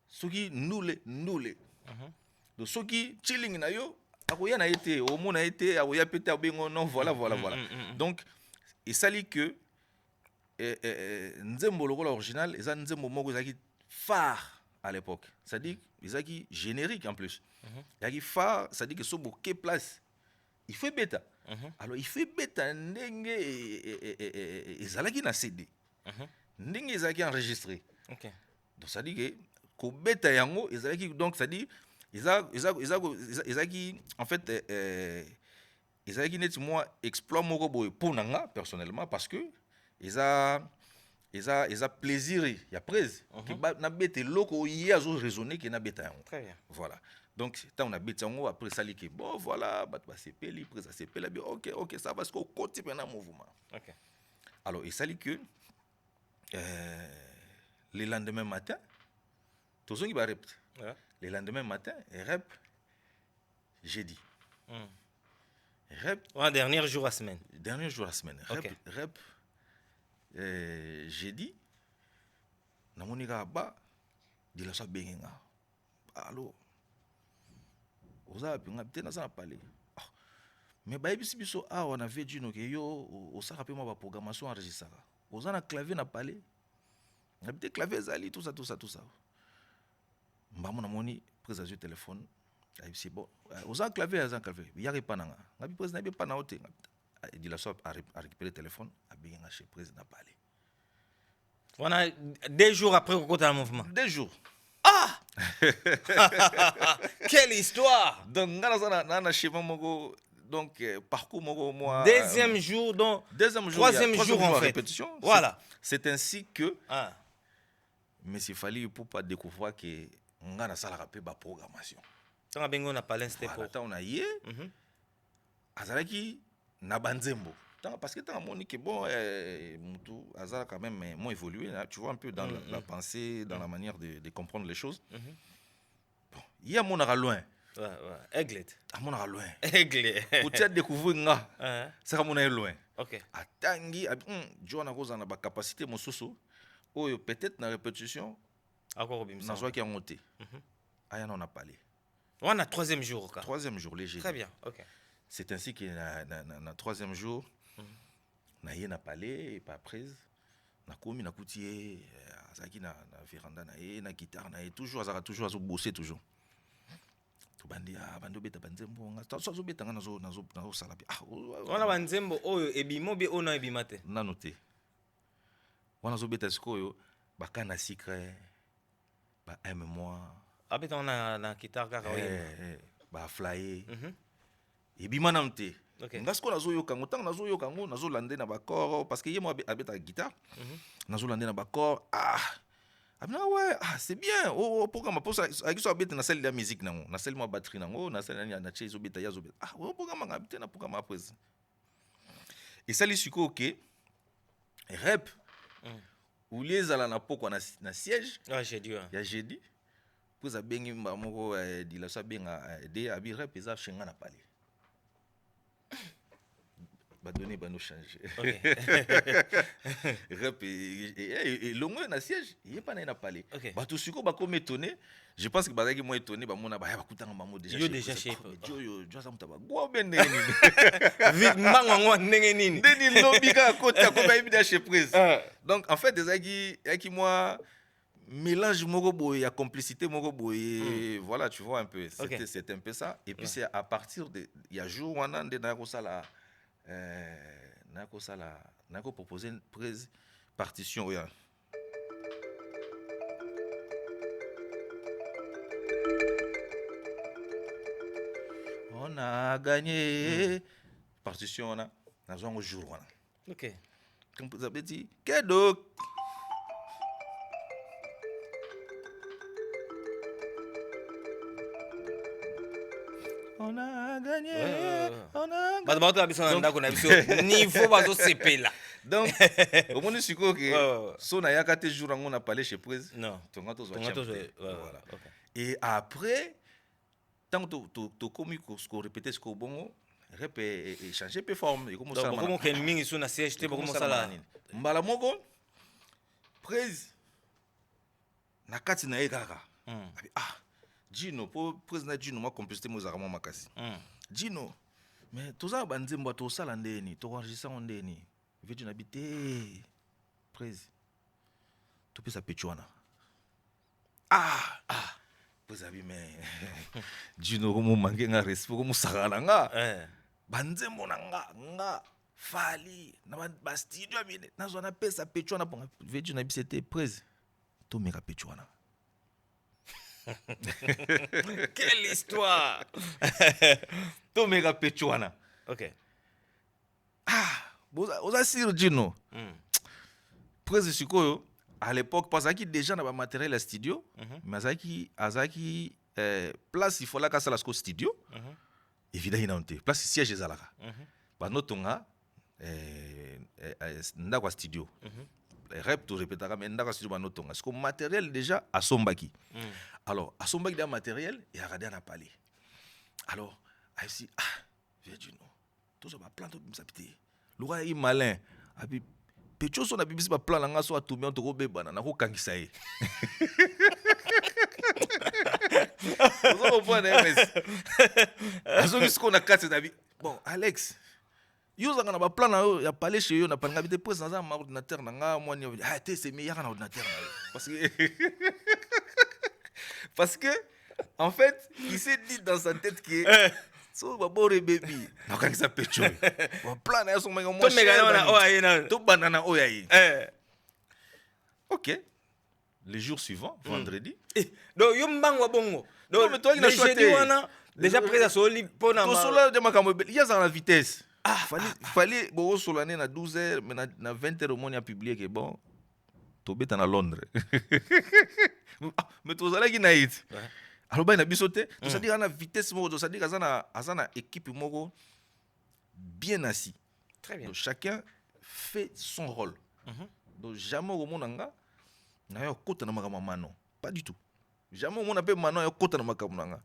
soki nule donc soki chilling na yo akoya na été au monde a été akoya pété abengo non voilà. Donc et ça dit que nzembo lokola original eza nzembo moko ezaki phare à l'époque. C'est-à-dire ezaki générique en plus. Ezaki phare, c'est-à-dire que so boke place il fait bêta. Alors il fait bêta ndenge ezalaki na CD. Ndenge ezalaki enregistré. OK. Donc ça dit que ko bêta yango ezalaki donc ça dit ezalaki en fait ezalaki net moi exploit moko boy pour nanga personnellement parce que eza plaisir ya prise qui na bête loko hier zo raisonner que na bête yango. Très bien. Voilà. Donc tant on a bête yango après ça li que bon voilà bat ba CP prise à CP là bien OK ça parce qu'au côté pendant mouvement. OK. Alors il s'ali que le lendemain matin tout ce qui va répéter. Le lendemain matin rep jeudi. Rep dernier jour à semaine. Dernier jour à semaine. Rep jeudi na monika ba de la so benga. Allô. Oza pinga peut na ça parler. Mais ba biso biso on avait dit no que yo o sa rappeler moi ba programmation enregistrée. Oza na clavier na parler. Na peut clavier zali tout ça. Mbamo na moni prise du téléphone. C'est bon. Oza clavier il y a pas nanga. Ngabi prise na be pas na hote. Il la soit à récupérer le téléphone, à bien chez président parler. Voilà, 2 jours après qu'on a un mouvement. 2 jours. Ah! Quelle histoire! Donc, donc parcours moi. Deuxième jour, donc. Troisième jour en fait. Répétition. Voilà. C'est ainsi que. Mais il fallait pour pas découvrir que on a ça la rappel ba programmation. Tant bien on a pas l'instant pour. Tant on a yé. Azalaki na banzembo. Parce que tant moni que bon mutu azala quand même moins évolué, tu vois un peu dans la pensée, dans la manière de comprendre les choses. Bon, il y a mon loin. Aigle. À mon loin. Aigle. Pour te découvrir nga. Ça comme on est loin. OK. Atangi Joana Rosa na ba capacité mon soso. Oh peut-être na répétition. Encore bien. Na qui a monté. Aya on a parlé. On a troisième jour. Troisième jour léger. Très bien. OK. C'est ainsi que na troisième jour na yé na palais et pas prise na komi na koutié azaki na véranda na yé na guitare na yé toujours azaka toujours azo bosser toujours to bandi bando beta banzembo nga to so beta nga nazo sala bi wana banzembo oyo ebimo bi ona ebimate na noté wana zo beta sikoyo bakana secret ba aime-moi abeta ona na guitare kaka oyo ba flyer ebima na noté. Parce que nazo yo kango tang nazo yo kango nazo lande na bakor parce que yé moi abeta guitare nazo lande na bakor abna ouais c'est bien programme pour ça avec so abeta na salle de musique nango na salle moi batterie nango na salle na chezo beta yazo beta programme ngabita na programme après et ça li suko OK rep ou les ala na poko na siège j'ai dit ya jeudi pour ça bengi mba moko di la so benga de abi rep eza chenga na parler. Va donner nous changer. Rep et longue na siège, il est pas na parler. Ba tout suko ba comme étonné, je pense que bazaki moi étonné ba mona ba ya bakutanga mamu déjà. Yo déjà chef. Yo ça mutaba gwa bende nini. Vite mangwa ndenge nini. Ndeni lobika kota ko ba ibida chez prise. Donc en fait des aki moi mélange moko boy, il y a complicité moko boy, voilà, tu vois un peu. C'est un peu ça et puis c'est à partir de il y a jour on a na ko sala nako proposer une prise partition yeah. On a gagné partition on a dans un jour on a. OK. Comme vous avez dit cadeau. On a gagné. On a gagné. Bato abisa ndako na biso niveau bazo sepela. Donc au moins siko que so na yaka te jour on a parlé chez prise. Non. Tongato zo voilà. Et après tant to komi ko répéter ce ko bongo répé et changer peu forme et comment ça. Donc comment ken mingi so na siège te comment ça là. Mbala moko prise na kati na ekaka. Gino pour président Gino moi complicité mo zakama makasi. Gino, mais tout ça, banzembo tout ça landeni, to enregistre ondeni. Veux-tu n'habiter Prezi. Tu peux s'appechuana. Ah, vous avez mais Gino comme manquer un respect comme sagala nga. Banzembo nga fali na ba studio mine. Na zona pesa pechuana pour veux-tu n'habiter Prezi. Tu me pechuana. Quelle histoire! To mega pechuana. Ok. Vous assure Gino. Prezi sikoyo à l'époque parce que déjà na ba matériel à studio, mais azaki place il faut la kasa la studio. Évidemment inante. Place siège ezalaka. Ba notonga ndako studio. Rep to répétera mais ndako studio ba notonga. Parce que matériel déjà à sombaki. Alors, à son bac de matériel, il a regardé à parler. Alors, il dit, viens du nom. Tout ça va plan de m'sapiter. Le roi est malin. A puis, Pécho son a bibisi ba plan langa so atumia to go beba na ko kangisa ye. Vous comprenez mais. Azo bisko na kati na bi. Bon, Alex. Yo zanga na ba plan na yo ya parler chez yo na panga bité président na ma ordinateur na nga moi ni. Ah, té c'est meilleur na ordinateur. Parce que, en fait, il s'est dit dans sa tête que so babo baby, na quand ça peut jouer. Bon plan na so moi moi. To banana oyayi. OK. Le jour suivant, vendredi. Donc yo mbangwa bongo. Donc mais toi il a choisi déjà présent sur li pona ma. To solo de makambo il y a la vitesse. Fallait bo solane na 12h mais na 20h au moins a publié que bon to beta na Londres. Mais tu as dit naït. Alors ben na bisoté, tu sais dire na vitesse moko, tu sais dire azana équipe moko bien assis. Très bien. Donc chacun fait son rôle. Donc jamais au monde nga na yo kota na makama mano, pas du tout. Jamais au monde appelle mano yo kota na makama nga.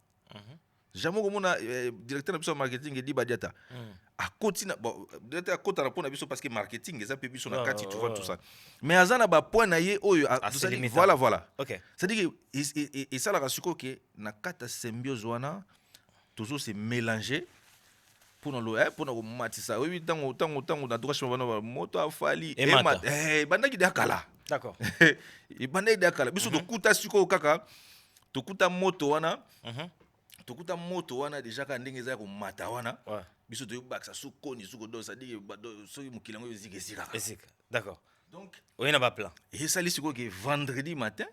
Jamais au monde directeur de marketing dit badiata. À côté bon directeur à côté na biso parce que marketing ça peut biso na kati tu vois tout ça. Mais azana ba point na ye oyo voilà. OK. C'est-à-dire que et ça la rasuko que na kata symbiose wana toujours se mélanger pour no matisa. Oui tango na droit chemin na moto afali et banda ki dakala. D'accord. Et banda ki dakala. Biso to kuta suko kaka to kuta moto wana. Tokuta moto wana déjà ka ndenge za ko mata wana biso to baksa sukoni suko do ça dit so mukilango yozike sika. D'accord. Donc on a pas plan. Et ça li suko que vendredi matin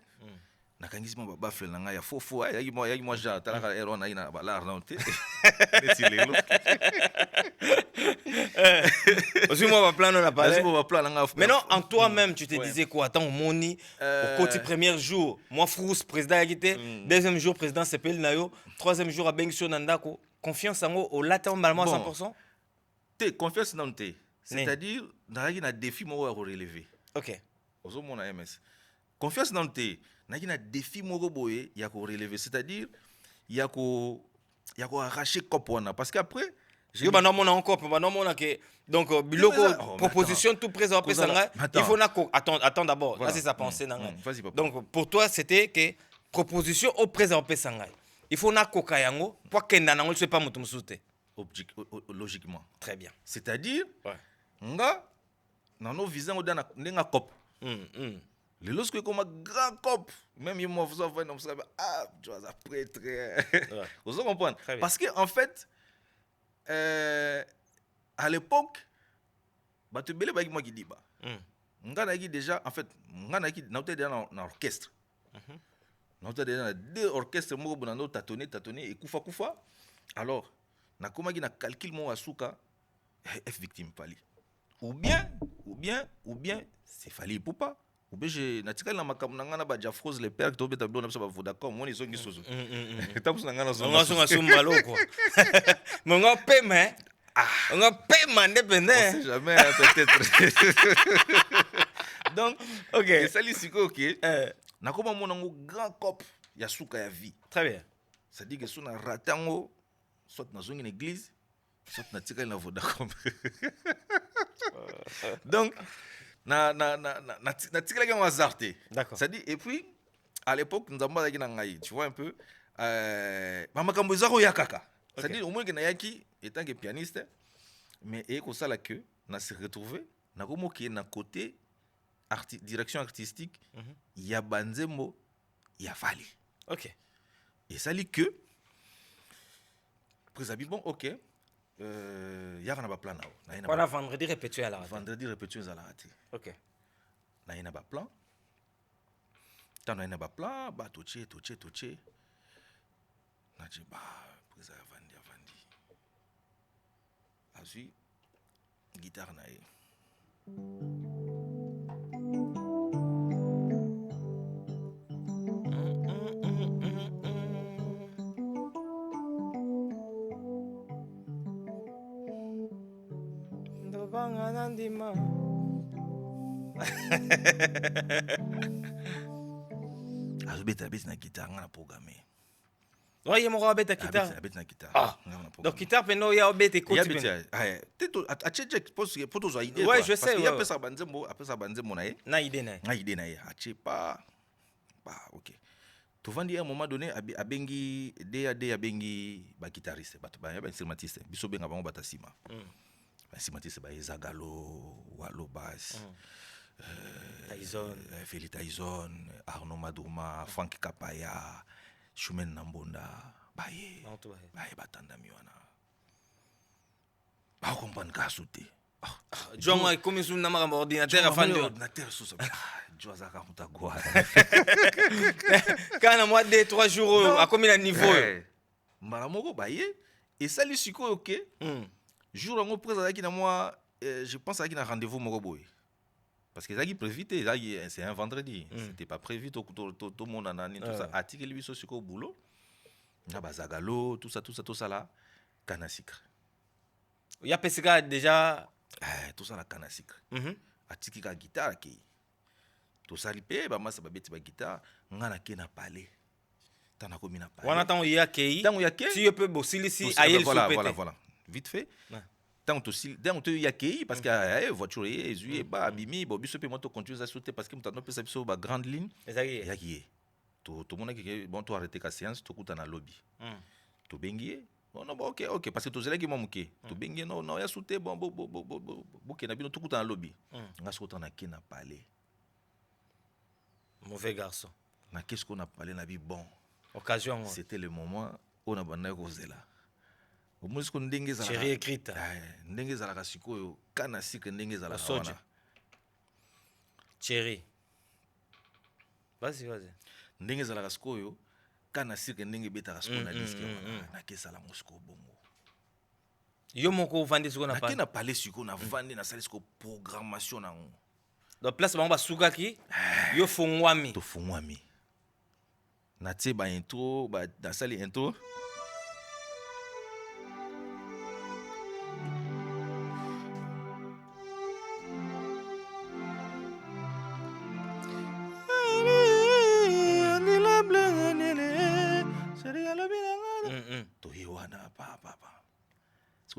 na kangisi mo ba fle nga ya fofo ya moi ja talaka ero na ina ba la arnaute. Aussi moi ba plan on a parlé. Mais non en toi-même tu te disais quoi attends moni au côté premier jour moi Frous président agité deuxième jour président CPL nayo troisième jour à Bengso Nandako confiance en au latin normalement à 100%. Té confiance dans té. C'est-à-dire na défi mo à relever. OK. Ozo mon MS. Confiance dans té. Na défi moko boye ya ko relever c'est-à-dire ya ko arracher cop wana parce qu'après yo ba non encore ba non que donc biloko proposition tout présent après ça il faut na attends d'abord là c'est sa pensée nanga. Donc pour toi c'était que proposition au présent après ça il faut na koka yango pour kenda nango c'est pas mutu musuté logiquement très bien c'est-à-dire nga nano vision odana ndenga cop les lorsque comme un grand cop même il m'a fait non ça tu vas après très vous comprenez parce que en fait à l'époque ba te belé ba moi qui dit ba ngana qui déjà en fait ngana qui na déjà dans orchestre na déjà deux orchestres mo bonando tâtonner et kufa alors na koma qui na calcul mo asuka F victime fali ou bien c'est fali pour pas ou bien je natikali na makambo nanga na ba Jafrose le père to beta bona ba Vodacom moni zongi sozo tapu na ngana zonga sumbalo quoi mongo paiement on paiement indépendant on sait jamais peut-être donc OK et ça li siko OK na koma monango grand cop ya suka ya vie très bien ça dit que sona ratango soit na zongi na église soit na tikali na Vodacom donc na tikala kan wazarte d'accord ça dit et puis à l'époque nous avons dit na ngai tu vois un peu makambo ezako ya kaka C'est-à-dire, au moins, que étant que pianiste, mais et comme ça, là, que, on s'est retrouvé, on a comme qui est côté direction artistique, il y a Banzemo, il y a Fali. Ok. Et ça dit que, après, bon, ok, il y a un plan. On a vendredi répété à la radio. Vendredi répété à la radio. Ok. Il y a un plan. Tant il y a un plan, bah, touché. On a dit, bah, après, Avandi. Azui, guitare naïe. Azubeta bête na guitare ngana programmé. Ouais, il y a bête à guitare. Na guitare. Ah. Donc guitare peno ya bête écoute. Ya bête. Ah, teto a check pose photo zo idée. Ouais, je sais. Il y a après ça banzembo na idée na. Na idée na a check pas. Bah OK. Tu vandi à un moment donné a bengi DAD a bengi ba guitariste, ba instrumentiste. Biso benga bango batasima. Instrumentiste ba Zagalo, Walo Bass. Tyson, Feli Tyson, Arnaud Madouma, Frank Kapaya, Shumen Nambonda, Baye Batanda Miwana. Ba comprendre ka sauter. John a comme sur na ordinateur a fan de ordinateur sous ça. Joza ka muta goa. Quand moi 2-3 jours à combien de niveau Mbala moko baye et ça li siko OK. Jour ngo présent qui na moi je pense à qui na rendez-vous moko boy. Parce que ça qui prévu, c'est un vendredi. C'était pas prévu, tout le monde en a tout ça. Article lui sur le boulot. Zagalo, tout ça là. Canne à sucre. Il y a PCK déjà. Tout ça là, canne à sucre. Article la guitare qui. Tout ça lipé, bah moi ça va bête ma guitare. Ngana qui n'a parlé. T'en as commis n'a parlé. On attend il y a qui. Si je peux bosser ici, aïe voilà. Vite fait. Tant que tu y accueilli parce que voiture est ba bimi bo biso pe moto continue à sauter parce que mutano pesa biso ba grande ligne yaki to mona que bon to arrêter ka séance to kuta na lobby to bengi non OK parce que to zela ki momuke to bengi non ya sauter bon ke na bino to kuta na lobby nga sauter na ki na parler mauvais garçon na qu'est-ce qu'on a parlé na bi bon occasion c'était le moment où on a bana ko zela Chérie écrite. Ndenge zalaka sikoyo kana sika ndenge zalaka wana. Chérie. Vas-y. Ndenge zalaka sikoyo kana sika ndenge betaka sikoyo na disque na kesala mosiko bongo. Yo moko vandi sikoyo na pa. Na parler sikoyo na vandi na sala sikoyo programmation na ngo. Donc place bango basuka ki yo fongwami. To fongwami. Na tie ba intro ba na sali intro.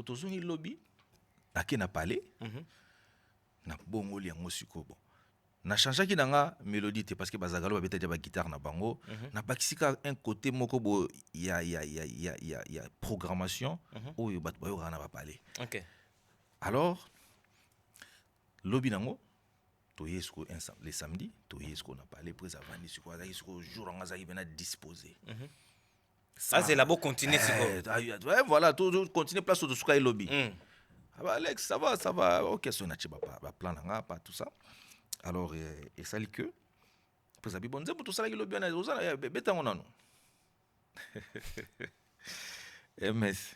Tozongi lobby ake na parler na bongo li yango sikobo na changeaki nanga mélodie te parce que bazagalo ba beta ba guitare na bango na bakisika un côté moko bo ya programmation oyo bat boyo na ba parler. OK. Alors lobby nango to yesko ensemble les samedis to yesko na parler après ça vandi siko azaki siko jour nga zaki bena disposer. Ça c'est là beau continuer voilà tout continuer place de Souka et lobby. Alex ça va OK ça na chiba ba plan nga pas tout ça. Alors et ça dit que après ça bi bonze pour tout ça lobby na ozana beta ngona no. MS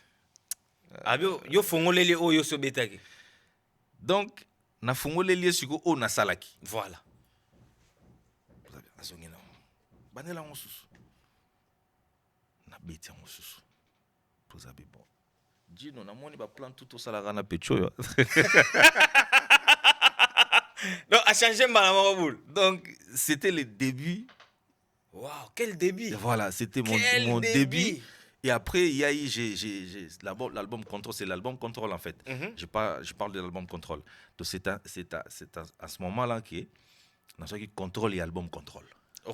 abio yo fongoleli oyo so betaki. Donc na fongoleli siko o na salaki. Voilà. Vous avez asongena. Banela ngosusu. Na beti ya mosusu tozabe bon dino na moni ba plan tout ça la na pecho yo. Donc a changé ma boule. Donc c'était le début. Waouh, quel début. Voilà, c'était mon début. Et après il y a eu j'ai l'album Control, c'est l'album Control en fait. Je parle de l'album Control. Donc c'est à ce moment-là que dans ce qui Control et album Control.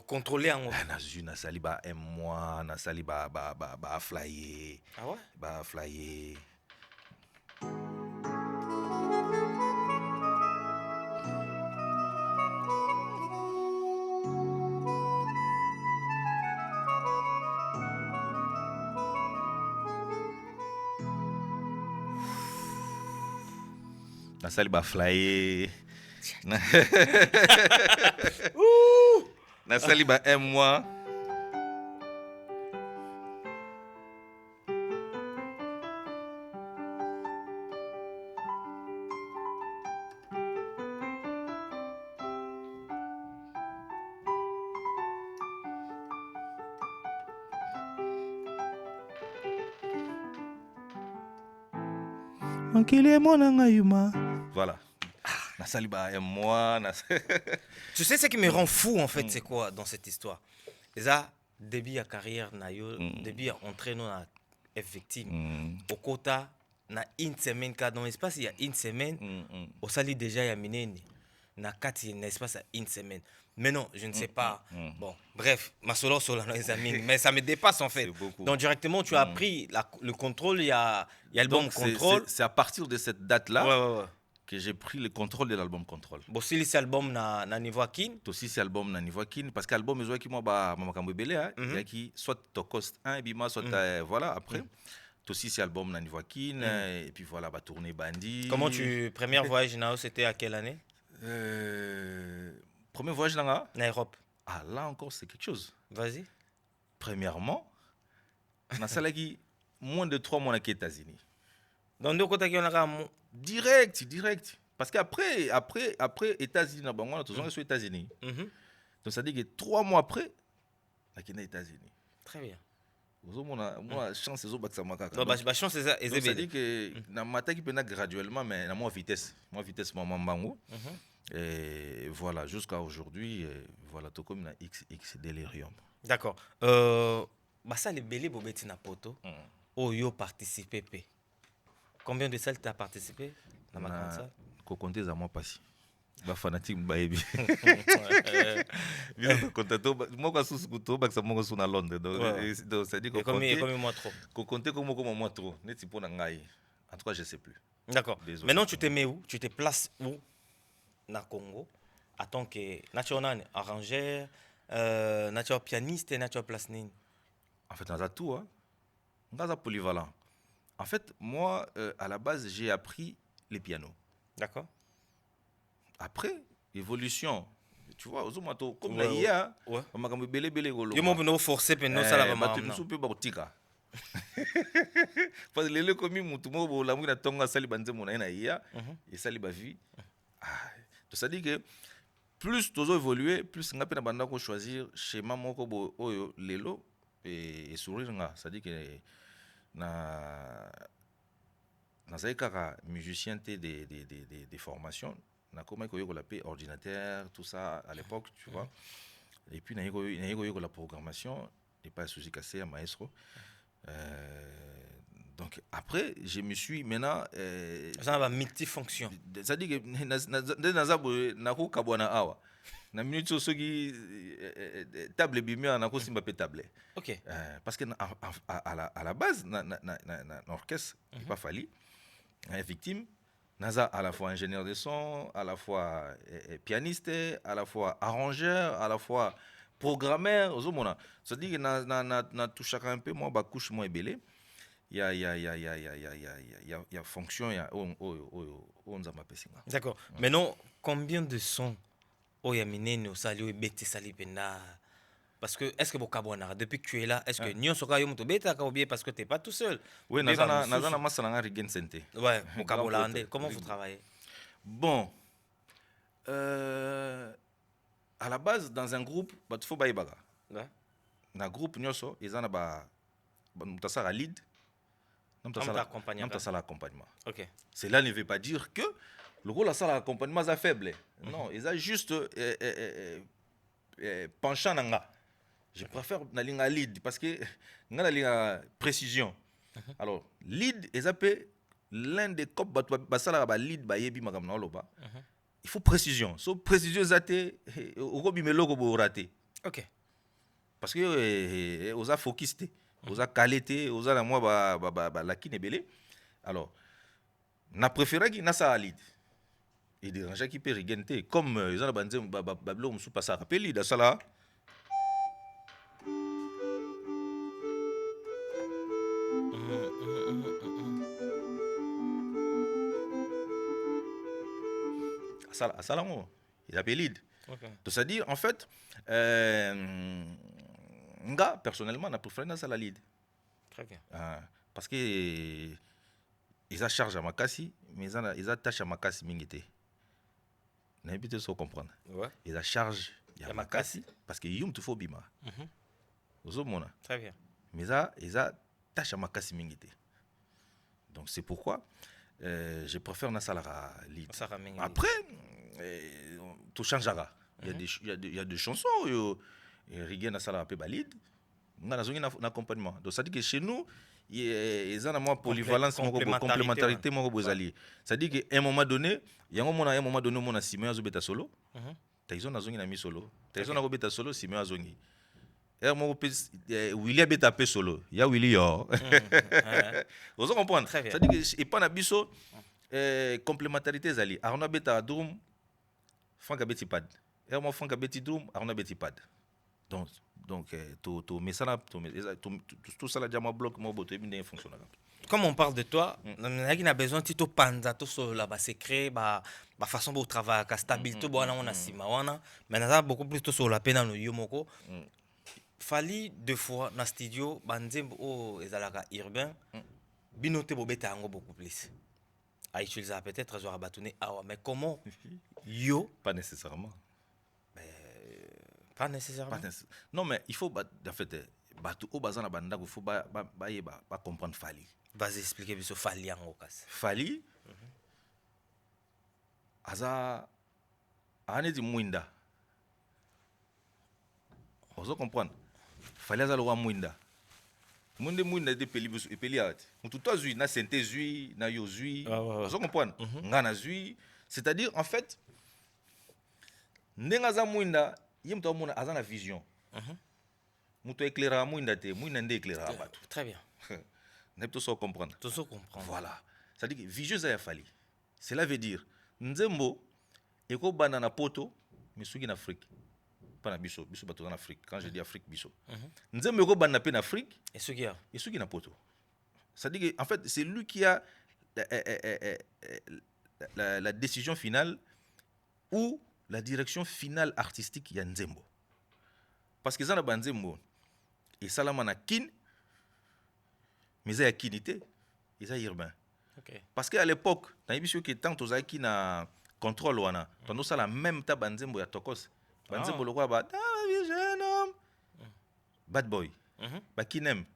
contrôler en nazwi nasali ba un mois nasali ba flyer. Ah ouais? Ba flyer. Nasali ba flyer. Nasali ba un mois. Voilà. Nasali ba un mois. Tu sais ce qui me rend fou en fait, c'est quoi dans cette histoire? Ça, début à carrière, début à entraîner na effective. Au quota, na une semaine, car dans l'espace, il y a une semaine, au sali déjà, il y a mineni. Na 4, il y a un espace à une semaine. Mais non, je ne sais pas. Bon, bref, ma solo sur les amis, mais ça me dépasse en fait. Donc directement, tu as pris le contrôle, il y a l'album Contrôle. C'est à partir de cette date-là ouais. que j'ai pris le contrôle de l'album Contrôle. Bon, si c'est album na niveau kin. Aussi c'est album na niveau kin parce que album est qui moi ba makambo belé hein, il y a qui soit to cost 1 et bima soit voilà après. Aussi c'est album na niveau kin et puis voilà ba tourner Bandi. Comment premier voyage nao c'était à quelle année? Premier voyage là en Europe. Ah là encore c'est quelque chose. Vas-y. Premièrement, na salaki moins de 3 mois aux États-Unis. Dans deux côtés qui on a direct parce qu'après États-Unis na bango tous on est aux États-Unis. Donc ça dit que 3 mois après na kina États-Unis. Très bien. Moi chance c'est ça makaka. Bah chance c'est ça et ça dit que na mata qui pena graduellement mais na moi vitesse maman bango. Et voilà jusqu'à aujourd'hui voilà tout comme na X Delirium. D'accord. Bah ça les belé bobeti na poto. Oh yo participé p. Combien de salles tu as participé dans ma concert? Ko compter za moi passé. Ba fanatique ba ebi. Bien contato moi ka sous kuto ba ça mo na Londres donc ça dit que combien mois trop. Ko compter comme moi trop. Neti pona ngai. En tout cas je sais plus. D'accord. Maintenant tu te mets où? Tu te places où? Na Congo en tant que national arrangeur, national pianiste et national place nini. En fait on a tout hein. On a polyvalent. En fait moi à la base j'ai appris les pianos. D'accord. Après évolution tu vois aux moto comme la IA on m'a belé golo. Yo mo no forcer penno ça la ba tu musu pe ba tika. Parce que les commis mutu mo bo la mu na tonga sali banze mo na IA et sali ba vie. Donc ça dit que plus tu as évolué, plus tu as choisir schéma moko oyo lelo et sourire nga. Ça dit que na zaïkara musicien des formations, na comment ko l'appelé ordinateur, tout ça à l'époque, tu vois. Et puis na yo la programmation et pas souci cassé à maestro. Donc après, je me suis maintenant. Ça va multifonction. Ça dit que nazabo nako kabwana awa. Na minute soki table bimia nako simba pe table. OK. Parce que à la base na orchestre il pas fallu un victime naza à la fois ingénieur de son, à la fois pianiste, à la fois arrangeur, à la fois programmeur ozomona. Ça dit que na toucha un peu moi ba couche moi belé. Il y a fonction, il y a on a pessinga. D'accord. Maintenant, combien de sons oyamine sali o beti sali pena? Parce que est-ce que Bokabona depuis que tu es là, est-ce que nyon soka yo moto beta ka oublié parce que tu n'es pas tout seul? Oui, nazana masalanga rigen sente. Ouais, Bokabolande. Comment vous travaillez? Bon. À la base dans un groupe, il faut baïbaga. Ouais. Dans un groupe nyoso, ils en a ba mutasara lead. L'accompagnement. Okay. Cela ne veut pas dire que le rôle à l'accompagnement est faible. Non, ils ont juste penchant nanga. Je préfère la ligne lead parce que nga la ligne précision. Alors lead ils appellent l'un des cop basala ba lead ba yebi makamna loba. Il faut précision. So précision zate okobi meloko bo raté. Ok. Parce que oza focus te oza calé te oza na moi laki nebele. Alors na préféré na sa lead et dérangeait qui peut regenter comme ils ont bandé bablo musu pas ça rappeli da sala sala mo il appelle lead. Okay. Donc ça dire en fait nga personnellement na préféré na sa lead. Très bien. Parce que ils a charge à makasi mais ils a tâche à makasi mingité. N'habite sans comprendre. Ouais. Ils a charge ya makasi parce que yum tu faut bima. Ozomona. Très bien. Mais ils a tâche à makasi mingité. Donc c'est pourquoi je préfère na salara lead. Après tout changera. Il y a des chansons et Rigé na salara pe balide. On a un accompagnement. Donc ça dit que chez nous ils ont une polyvalence, complémentarité, ça dit qu'à un moment donné, il y a un moment donné, on a Simon Azobeta solo. Ils ont un solo. Ils ont un solo, Simon Azongi. Willy a beta solo. Il y a Willy. Vous comprenez? Ça dit que pas na biso complémentarité zali. Arna beta drum, Franck abeti pad. Moi Franck abeti drum, Arna beti pad. Donc tout ça là déjà bloc mon boto bien fonctionne. Comme on parle de toi, on a besoin de panza tout ça là bas secret bah façon de travailler ka stabilité bon on a sima wana mais on a beaucoup plus tout sur la peine dans yomoko. Fali deux fois dans studio banzembo o ezalaka urbain binoté bobeta ngo beaucoup plus. A utiliser peut-être zo rabatouner mais comment yo pas nécessairement. Pas nécessairement. Non, mais il faut, en fait, il faut comprendre Fali. Vas-y, expliquez ce Fali en occasion. Fali, Aza, Ane di Mwinda. Vous comprenez? Fali Aza loa Mwinda. Mwinda de Peliat. Tout à zui, na sente zui, na yo zui. Vous comprenez? Ngana zui. C'est-à-dire, en fait, Nengaza Mwinda. Il y a une vision. Muto éclaira muinda te, muinda nde éclaira batu. Très bien. N'est pas tout comprendre. Tout ça comprendre. Voilà. Ça dit que vision ça fali. Cela veut dire nzembo eko banana poto mais sougi en Afrique. Pas na biso, biso bato en Afrique. Quand je dis Afrique biso. Nzembo eko banana pe en Afrique et sougi na poto. Ça dit que en fait c'est lui qui a la décision finale ou la direction finale artistique ya Nzembo. Parce que ça na Nzembo et salama na kin mais ça ya kinité et ça urbain. Okay. Parce qu'à l'époque, dans l'émission qui tant aux qui na contrôle wana, pendant ça la même ta Nzembo ya Tokos. Nzembo le roi ba jeune homme. Bad boy. Ba kinem.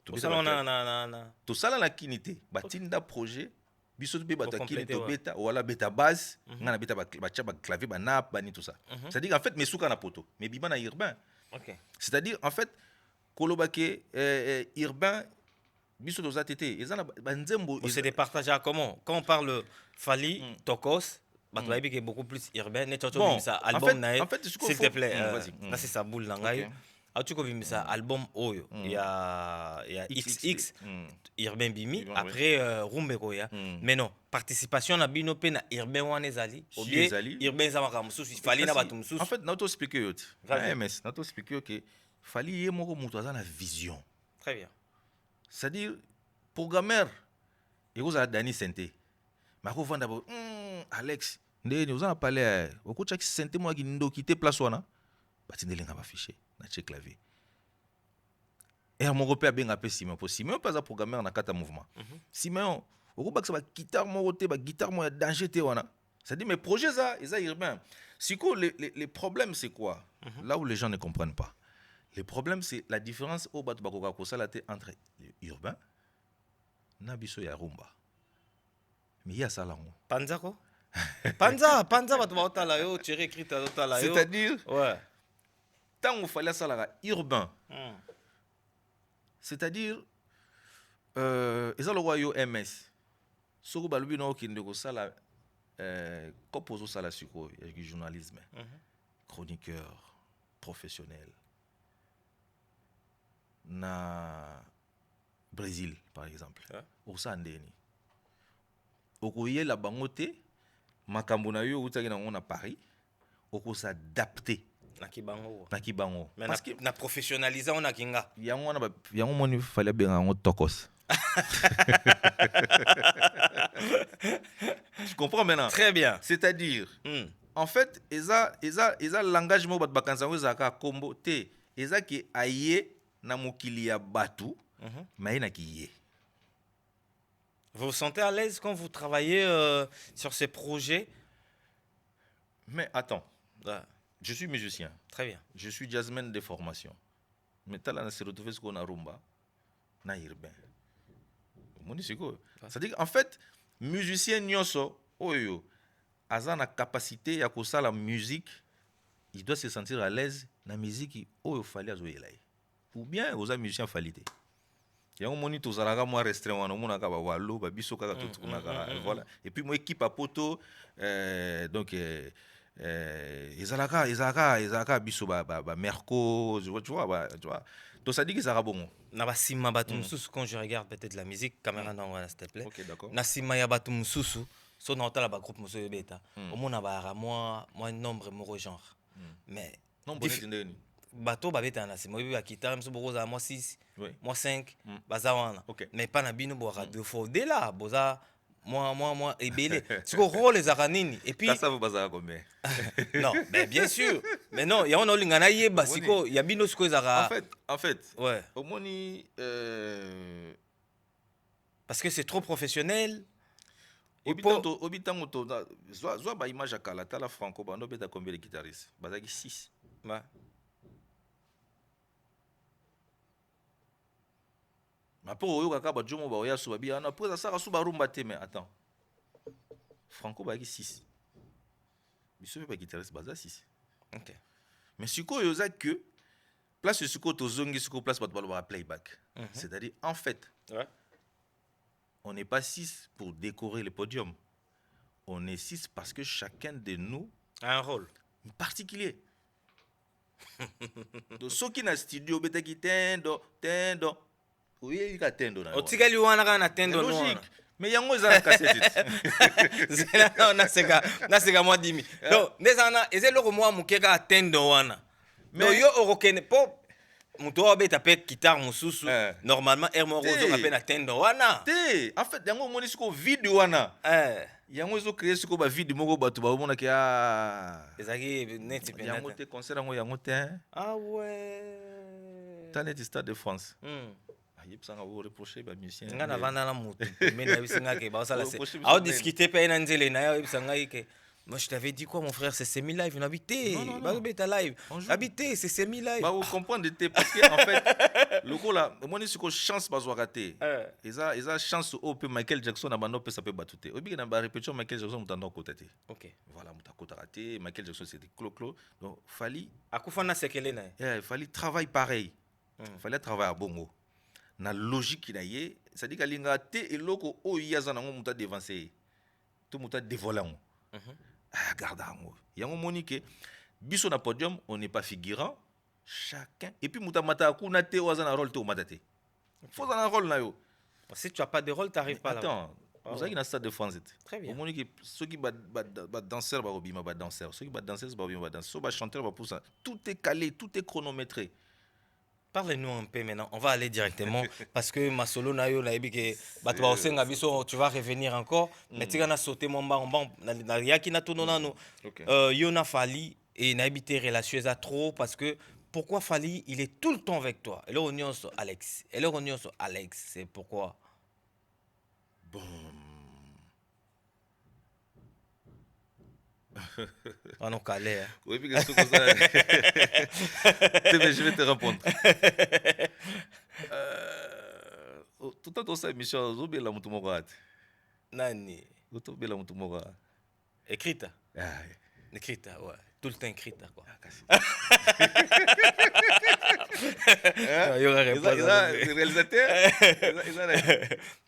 Tout ça na tout ça la kinité, ba tinda projet biso be bata kini to beta wala beta base ngana beta ba clavier ba nap ba ni tout ça. C'est-à-dire en fait mesuka na poto mais biba na urbain. OK. C'est-à-dire en fait kolobake urbain biso to za tété ezana ba Nzembo c'est départagé comment quand on parle Fali Tokos bato ba bi beaucoup plus urbain net to ça album na s'il te plaît là c'est ça boule na ngai. Tu as ça album Oyo, il y a XX, Urbain Bimi, après Rumbe Koya. Mais non, participation na bino pe na Urbain Wanezali, ou bien Urbain Zamaka Moussous, il fallait na batum Moussous. En fait, n'a pas expliqué n'a pas expliqué que fallait y moko muto za na vision. Très bien. C'est-à-dire programmeur et vous a Dani Senté. Ma ko vanda Alex, ndé nous en parlé au ko chaki Senté moi qui ndo quitter place wana. Batindele nga ba fichier na check clavier. Et mon repère bien appelé Simon. Pour Simon pas un programmeur na kata mouvement. Simon, au ba ba guitare mo roté ba guitare mo danger te wana. Ça dit mes projets ça, ils a urbain. Si quoi les problèmes c'est quoi? Là où les gens ne comprennent pas. Les problèmes c'est la différence au batu bakoka ko sala te entre urbain na biso ya rumba. Mais il y a ça là. Panza ko? Panza batu ba otala yo, tu écrit ta otala yo. C'est-à-dire ouais. Tant qu'il fallait ça urbain, c'est-à-dire ils ont le roi MS ce que balubi no qui ndeko sala composo sala suko journalisme chroniqueur professionnel na Brésil par exemple osa ndeni okoyela bango te makambo na yo utaki nango na Paris okosadapte na kibango parce que na professionnaliser on a kinga yango moni fallait benga ngo tokos. Tu comprends maintenant? Très bien. C'est-à-dire en fait eza langage mo bat bakanzango zaka kombo te eza ki aye na mokili ya batu mais na kiye. Vous vous sentez à l'aise quand vous travaillez sur ces projets? Mais attends, je suis musicien. Très bien. Je suis jazzman de formation. Mais là, on s'est retrouvé ce qu'on a rumba, na urbain. C'est-à-dire qu'en fait, musicien nyoso, oyo, a la capacité à causer la musique, il doit se sentir à l'aise dans la musique, oyo fallait azoyelai. Ou bien, aux musiciens fallité. Il y a un moni tozalaka moi restreint wana mona ka ba walo ba biso kaka tout voilà et puis moi équipe à poto donc ezalaka biso ba merco tu vois donc ça dit que ça sera bon na ba sima batu mususu quand je regarde peut-être la musique caméra non s'il te plaît. OK d'accord. Na sima ya batu mususu so na otala ba groupe mususu beta omona ba moi nombre moko genre mais nombre ndeni bateau babeta na sima ba guitare mso boza moi 6 moi 5 baza wana mais pas na bino boka deux fois de là boza moi et belé tu comprends les aranini et puis ça vous baza combien? Non mais bien sûr mais non ya on olinga na yeba siko ya bino siko ezaka en fait ouais au moni parce que c'est trop professionnel. Obitango to zo ba image à kala tala franco bando beta combien de guitaristes bazaki 6 ouais. Après oyo kaka ba jomo ba oya suba bia na après ça suba rumba te mais attends franco ba 6 biso ba guitariste baza 6 OK mais siko yo za que place siko to zongi siko place ba ba playback c'est-à-dire en fait on n'est pas 6 pour décorer le podium. On est 6 parce que chacun de nous a un rôle particulier. Donc, ceux qui dans le studio, ils tendo. Oui, il y a tendo. Otigali wana kana tendo no. Logique. Mais il y a un za cassette. Na sega moi dimi. Donc, nezana ezelo moi mukeka tendo wana. Mais yo orokene pop muto obeta pe guitare mususu normalement hermo rozo ka pe na tendo wana te en fait yango moni siko vide wana yango zo créer siko ba vide moko batu ba mona ki ezaki net pe yango te concert yango te ah ouais talent stade de France yipsanga wo reprocher ba musicien ngana vana la mutu mais na bisinga ke ba sala se a discuter pe na nzele na yo yipsanga ke. Moi, je t'avais dit quoi, mon frère? C'est semi-live, on habité. Bah, bêta live. Habité, c'est semi-live. Bah, vous comprenez, parce que, en fait, le coup là, moi, je suis chance de rater. Ils ont chance au peu Michael Jackson, à Manope, ça peut battre. Au bout d'un répétition, Michael Jackson, on t'a côté. Ok. Voilà, on t'a raté. Michael Jackson, c'était clo. Donc, fallait. À quoi fana c'est qu'elle est il fallait travailler pareil. Il fallait travailler à bongo. Na logique qui naie, ça dit qu'à l'ingate et loco, oh, il y a un an, on t'a dévancé. Tout le monde t'a dévolé. Gardango. Yango monique biso na podium on n'est pas figurant chacun et puis mutamata kuna te wazana rôle te omatate. Faut un rôle na yo. Si tu as pas de rôle tu arrives pas là. Attends, vous avez une stade de France. Très bien. Monique ceux qui ba danseur ba robima ba danseur, ceux qui ba danseuse ba robima ba danseur, ceux ba chanteur ba pour ça. Tout est calé, tout est chronométré. Parlez-nous un peu maintenant. On va aller directement parce que ma solo na yo la ebike batwa osenga biso tu vas revenir encore mais tu as sauté mon bas na yaki na tononano yo na Fally et na habité relation ça trop parce que pourquoi Fally il est tout le temps avec toi et là on y sur Alex et là on y sur Alex c'est pourquoi bon on a calé hein. Oui puis que comme ça je vais te répondre tout le temps ça émission zobela mutu moko ate nani utobela mutu moko écrite écrite ouais tout le temps écrite quoi yo réalisateur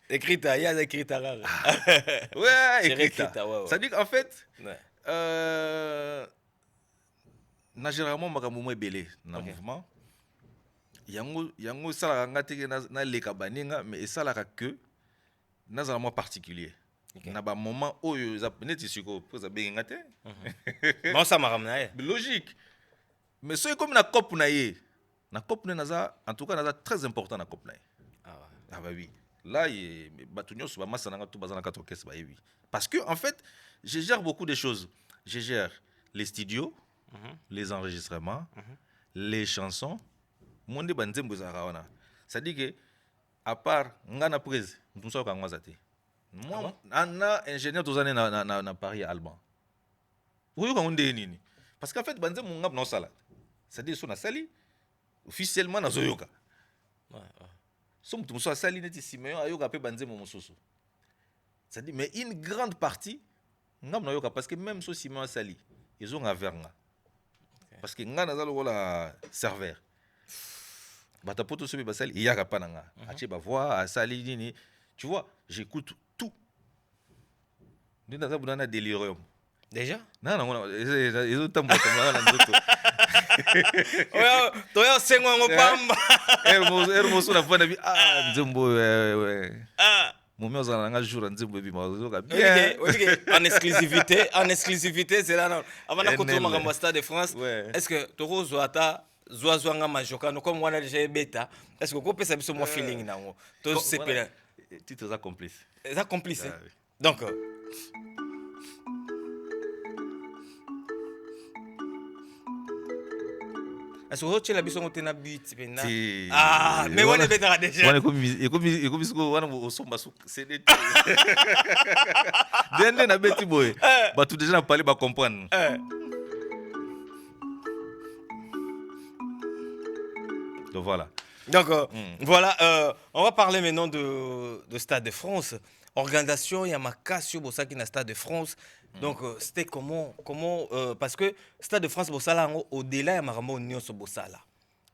écrite il y a écrite ouais écrite ça dit qu'en fait généralement makambo mo belé na mouvement yango sala nga teke na leka baninga mais sala que na za mo particulier na ba moment oyo za neti siko poza benga te bon ça m'a ramené logique mais c'est comme na cop na ye na cop na za en tout cas na za très important na cop na ye ah bah oui là batunyo so ba masa na tout bazana 4 caisses ba oui parce que en fait je gère beaucoup de choses je gère les studios les enregistrements les chansons monde banzembo za rawana ça dit que à part ngana prise mtumso ka ngwaza te moi ana ingénieur tozane na Paris Alban oyo ka nde nini parce qu'en fait banzembo ngab no sala ça dit so na sali officiellement na zoyoka so mtumso sali neti Simeon ayoka pe banzembo mosusu ça dit mais une grande partie ngab no yoka parce que même so Simeon sali ils ont averna parce que ngana za lokola serveur bata poto sobe basali il y a pas nanga ache ba voix sali nini tu vois j'écoute tout ndina za bunana delirium déjà non non ils ont tambo comme nzoto toyo sengo ngopamba ermo so na fana bi nzembo Moumio Zananga jour en Zimbo Bimazoka bien. En exclusivité, c'est là. Avant de continuer à Stade de France, est-ce que Toro Zoata, Zoazouanga Majoka, nous comme on a déjà bêta, est-ce que vous pouvez savoir mon feeling là? Tous ces pélins. Tu es complice. C'est complice. Donc. Est-ce que tu as besoin de un but? Ah, mais on est déjà. On est comme si on est c'est des. Dernier na beti boy. Bah tout déjà parler bah comprendre. Donc voilà. Donc voilà, on va parler maintenant de Stade de France. Organisation, il y a ma cassio pour ça qui est Stade de France. Donc c'était comment parce que Stade de France au-delà il y a maramo union sur Bossala.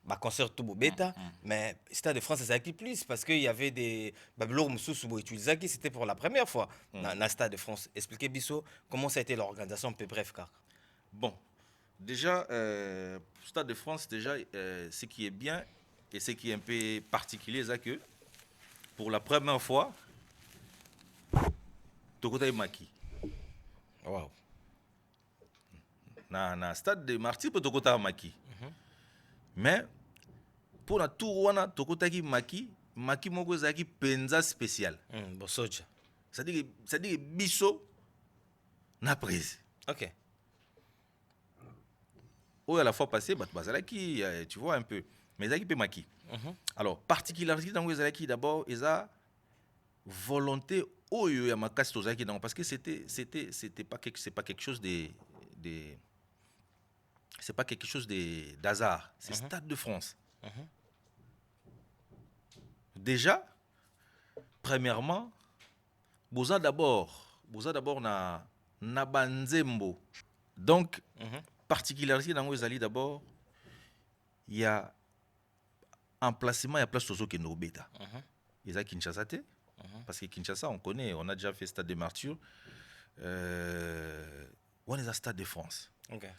Bah concert tout beta mais Stade de France c'est qui plus parce qu'il y avait des babylor mususu utilisé qui c'était pour la première fois dans Stade de France. Expliquez Bisso comment ça a été l'organisation un peu bref car. Bon, déjà Stade de France déjà ce qui est bien et ce qui est un peu particulier c'est que pour la première fois Tokota est maquis. Wow. Na stade de Martyr pour Tokota maki. Mais pour la tour wana Tokota ki maki moko zaki penza spécial. Bosoja. Ça dit biso na prise. OK. À la fois passée bazalaki tu vois un peu mais zaki pe maki. Alors particularité dans zalaki d'abord ils a volonté oyo ya makasi tozaki donc parce que c'était pas quelque chose de c'est pas quelque chose d'hasard, c'est Stade de France. Déjà premièrement boza d'abord na banzembo. Donc particularité dans ezali d'abord il y a emplacement ya place tozo ke no beta. Ils a Kinshasa te. Parce que Kinshasa, on connaît, on a déjà fait Stade de Martyr. On est à Stade de France. Okay.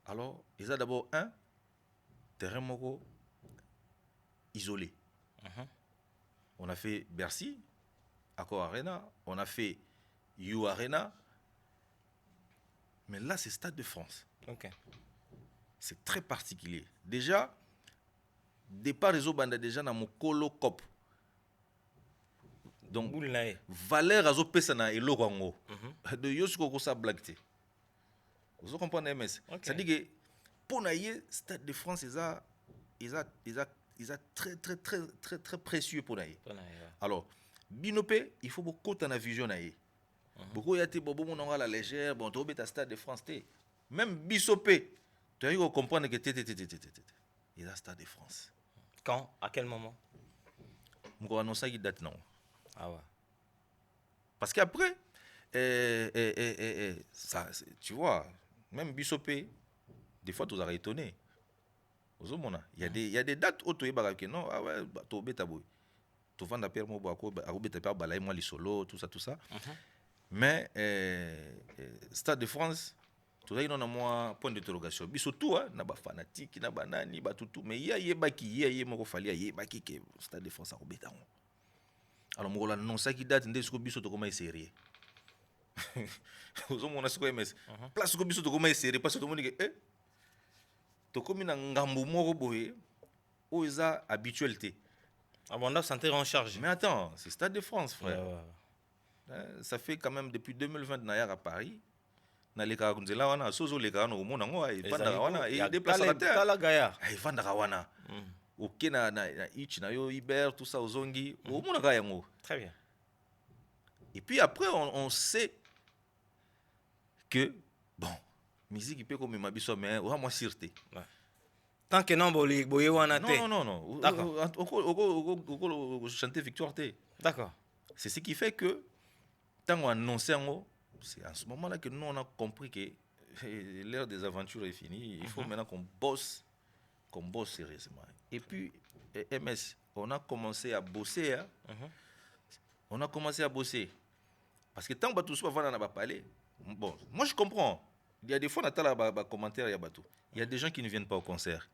Alors, il y a d'abord un terrain moko isolé. On a fait Bercy, Accor Arena, on a fait You Arena. Mais là, c'est Stade de France. Okay. C'est très particulier. Déjà, départ des Obanda déjà dans mon colo cop. Donc, valeur azo pesa na eloko yango de yosuko ko sa blague te. Vous comprenez MS? Ça dit que pour naie Stade de France ils a très précieux pour naie. Alors binopé il faut beaucoup de vision naie. Beaucoup y a te bobo mon la légère bon to beta Stade de France te. Même bisopé tu as comprendre que il a Stade de France. Quand? À quel moment? M'ko annoncer qui date non. Ah ouais. Parce qu'après, ça, tu vois, même Bissopé, des fois, tu as étonné. Il y a des dates où tu es non, ah ouais, tu es bêta boy. Tu vas dans permo boako, bêta per balai moi li solo, tout ça. Mais Stade de France, Tout ça, il y a un point d'interrogation. Mais surtout, na ba fanatique, na banani, ba tout. Mais il y a mon fali, il y a baki que Stade de France a obéta. Alors, moi, là, non, ça qui date, n'est-ce que biso to comment sérieux. Aux hommes, on a ce qu'on aime. Place que biso to comment sérieux, parce que tout le monde dit, to comme na ngambo moko boye, où ils a habitualité. Ah bon, là, santé en charge. Mais attends, c'est Stade de France, frère. Ouais. Ça fait quand même depuis 2020 naïa à Paris. Na les kakunzela wana sozo les kana au monde ngo et vanda wana et déplacer la terre. Tala gaya. Et vanda wana. OK na itch na yo Iber tout ça ozongi au monde gaya ngo. Très bien. Et puis après on sait que bon, musique peut comme mabiso mais on moi sûreté. Tant que non boye wana té. Non. D'accord. Au chanter victoire té. D'accord. C'est ce qui fait que tant on annonce c'est à ce moment-là que nous on a compris que l'ère des aventures est finie. Il faut maintenant qu'on bosse sérieusement. Et puis MS, on a commencé à bosser. On a commencé à bosser parce que tant que tout soit avant on va parler. Bon, moi je comprends. Il y a des fois on a des commentaires, il y a des gens qui ne viennent pas au concert,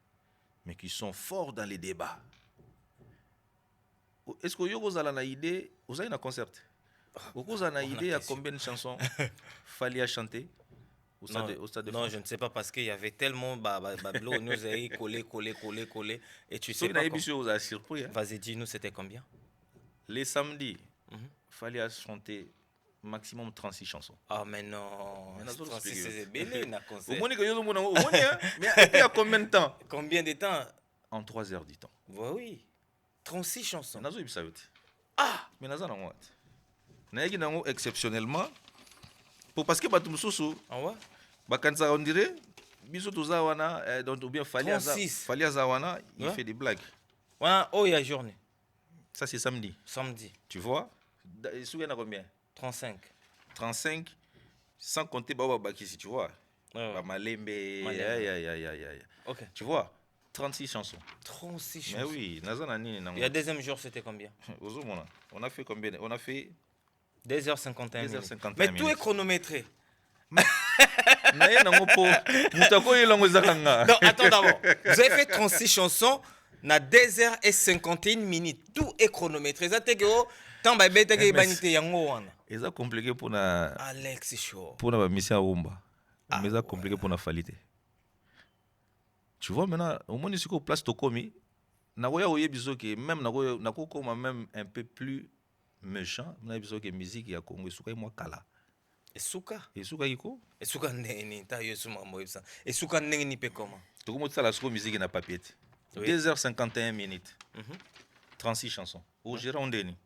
mais qui sont forts dans les débats. Est-ce que vous avez une idée, vous avez un concert? Vous avez une idée à combien de chansons fallait chanter au stade de France? Non, je ne sais pas parce qu'il y avait tellement Bablo, nous avons collé. Et tu sais pas. Vous avez surpris. Vas-y, dis-nous, c'était combien? Les samedis, fallait chanter maximum 36 chansons. Ah, mais non. 36, c'est belé, na concert. Mais il y a combien de temps? Combien de temps? En 3 heures du temps. Oui. 36 chansons. Ah, mais nous avons exceptionnellement parce que batum soso. Ah ouais. Bakanza on dirait biso toza wana donc ou bien Falia Zawana, il fait des blagues. Ouais, oh il y a journée. Ça c'est samedi. Tu vois? Il y a combien? 35 sans compter Baki si tu vois. Malembe. OK. Tu vois? 36 chansons. 36 chansons. Mais oui, il y a deuxième jour, c'était combien? On a fait combien? On a fait 2h51 minutes. 2h51 mais tout est chronométré. Non, attends d'abord. Vous avez fait 36 chansons, na 2h51 minutes. Tout est chronométré. Ça te c'est compliqué pour na Alex Show. Pour na mission Rumba. Mais c'est compliqué pour na Falite. Tu vois maintenant, au moins ici qu'on place Tokomi, nagoya oye biso que même nagoya nakoko même un peu plus méchant, na biso que musique ya Congo suka moi kala. Esuka iko? Esuka neni ta yesu mambo yebsa. Esuka neni ni pe comment? Tokomo tsala suko musique na papier. 2h51 minutes. 36 chansons. Au gérant ndeni.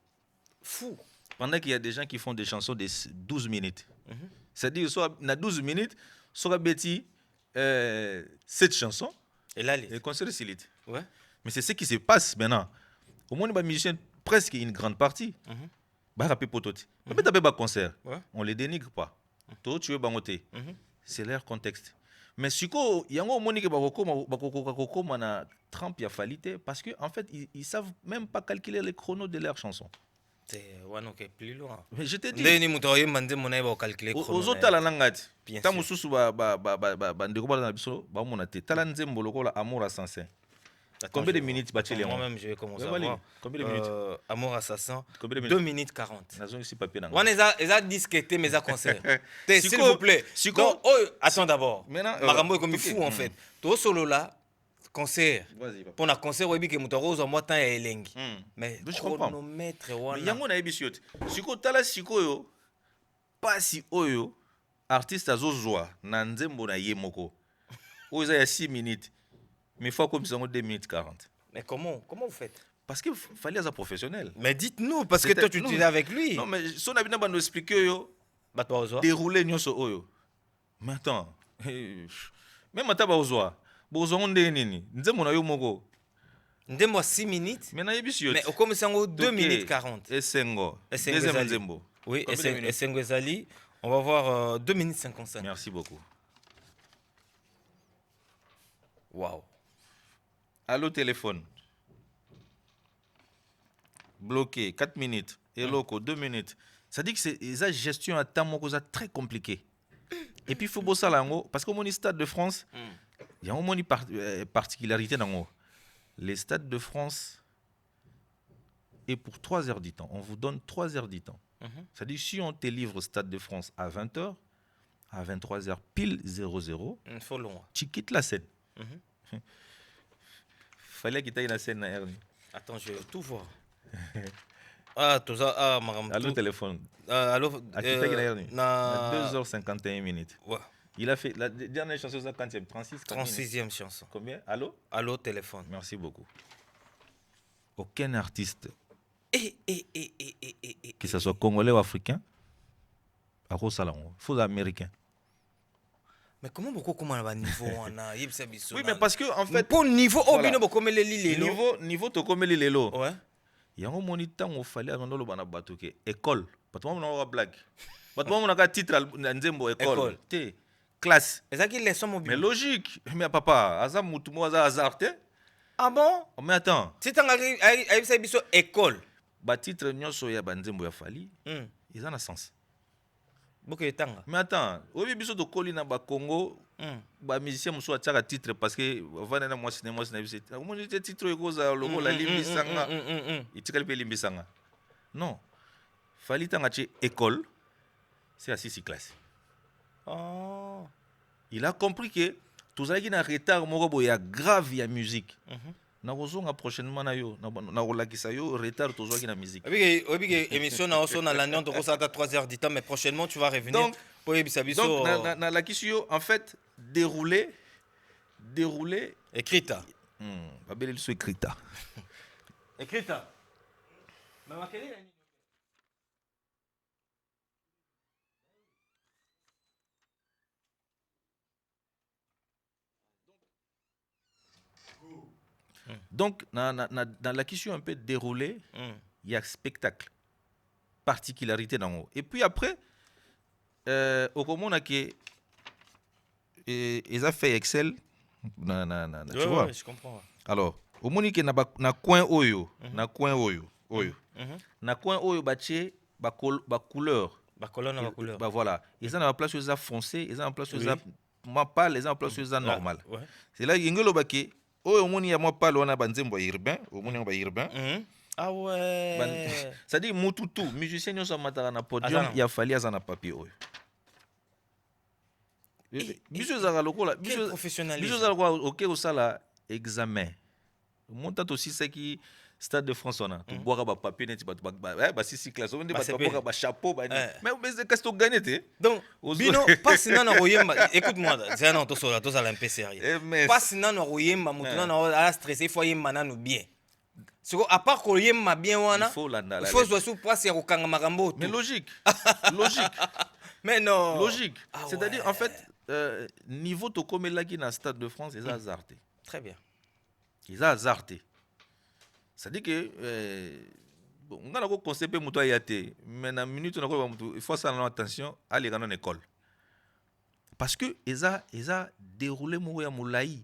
Fou. Pendant qu'il y a des gens qui font des chansons de 12 minutes. C'est-à-dire soit na 12 minutes, soit beti 7 chansons. Et là, le concert est lit. Ouais. Mais c'est ce qui se passe maintenant. Au moins, les musiciens, presque une grande partie, mais tu as concert. On ne les dénigre pas. Toi, tu veux bangoter. C'est leur contexte. Mais si il y a un monde qui va Trump a falité parce qu'en fait, ils ne savent même pas calculer les chronos de leurs chansons. C'est plus loin. Mais je te dis. Aux autres, la langue. Tant mususu ndeko bala na biso ba mona te tala nzembo lokola Amour Assassin. Combien de minutes bateli moi même je vais commencer à voir. Combien de minutes? Amour Assassin 2 minutes 40. Nazo ici papier na. On eza disqueté mais à concert. S'il vous plaît. Donc attends d'abord. Marambo est comme fou en fait. To solo là concert. Pour un concert webi que muto rozo moi temps ya elengi. Mais chronomètre wana. Mais yango na ebisiot. Siko tala siko yo pasi oyo artiste azozwa na nzembo na ye moko. Oyo ya 6 minutes. Mais il faut comme ça 2 minutes 40. Mais comment vous faites? Parce qu'il fallait être professionnel. Mais dites-nous parce que toi tu es avec lui. Non mais son abina ba nous expliquer yo dérouler nyoso oyo. Mais attends. Même ata ba ozwa. Bozo onde nini? Nzembo na yo moko. Ndembo 6 minutes. Mais na yebisi yo. Mais comme ça 2 minutes 40. Esengo. Deuxième nzembo. Oui, Esengo Ezali. On va voir 2 minutes 55. Merci beaucoup. Waouh. Allô téléphone. Bloqué 4 minutes. Et loco 2 minutes. Ça dit que c'est une gestion à temps très compliquée. Et puis il faut bosser là parce qu'au moins Stade de France, il y a au moins une particularité dans les Stades de France. Et pour 3 heures du temps, on vous donne 3 heures du temps. C'est-à-dire, si on te livre au Stade de France à 20h, à 23h, pile 00, tu quittes la scène. Fallait qu'il t'aille la scène. Attends, je vais tout voir. Ah, tout ça, ah, madame. Allô, téléphone. Allô, à 2h51 minutes. Ouais. Il a fait la dernière chanson, c'est la 36e chanson. Combien? Allô? Allô, téléphone. Merci beaucoup. Aucun artiste, que ce soit congolais ou africain, à cause il faut américain. Mais comment beaucoup comment on a niveau Oui, mais parce que en fait pour niveau obino comme les niveau to comme les lelo. Ouais. Il y a un moniteur où fallait avant le bana bato ke école. Pas tout le monde a blague. Pas tout le monde a titre nzembo école. Té classe. Et ça qui les sont mais logique. Mais papa, azam mutumo azar té. Ah bon? Mais attends. Si tu as ça biso école. Ba titre nyonso ya banzembo ya fali. Ils en a sens. Mais attends, oui, biso to koli na ba Congo, ba musicien muso ataka titre parce que vana na moi cinéma na biso. Comment dit titre eko za logo la limbisanga. Itikali pe limbisanga. Non. Fali tanga che école. C'est à 6 classes. Oh. Il a compris que tous les qui na retard moko boya grave ya musique. Na kozonga prochainement na yo na rolakisa yo retard toujours qui na musique. Oui, émission na oso na l'année on ça à 3 heures du temps mais prochainement tu vas revenir. Donc na la kisio en fait dérouler écrita. Ba belle so écrita. Écrita. Mais quelle est Donc, dans la question un peu déroulée, il y a spectacle, particularité dans haut. Et puis après, au moment où ils ont fait Excel, tu vois. Je comprends. Alors, au moment où na coin oyo, na coin oyo, na coin oyo baché ba couleur, ba colonne ba couleur. Bah voilà, ils ont en place où ça foncé, ils ont en place où ça pâle, ils ont en place où ça normal. C'est là ingelo baké. Oh, au moins, il y a moi pas loin à Banzembo urbain, au moins, on urbain. Ah ouais. Ça dit, mututu, musicien, nous sommes à na podium, il a fallu à un papier. Monsieur Zaralokola, quel professionnalisme. Monsieur Zaralokola, ok, au sala, examen. Montant aussi, c'est qui, Stade de France, on a. Tu bois un papier, tu vas 6 classes, on dit, tu bois un chapeau, mais qu'est-ce que tu gagnes? Donc, Bino, pas si non, écoute-moi, c'est un autre sur tous à l'MP sérieux. Pas si non, on a stressé, il faut y aller bien. À part qu'on y aime bien, il faut se passer au Kangamaramo. Mais logique. Mais non. Logique. C'est-à-dire, en fait, niveau de comme là qui dans le Stade de France, ils ont hasardé. Très bien. Ils ont hasardé. C'est-à-dire que on a un concept muto ayate mais na minute il faut faire attention à les grandes écoles parce que ils a déroulé moya moulaï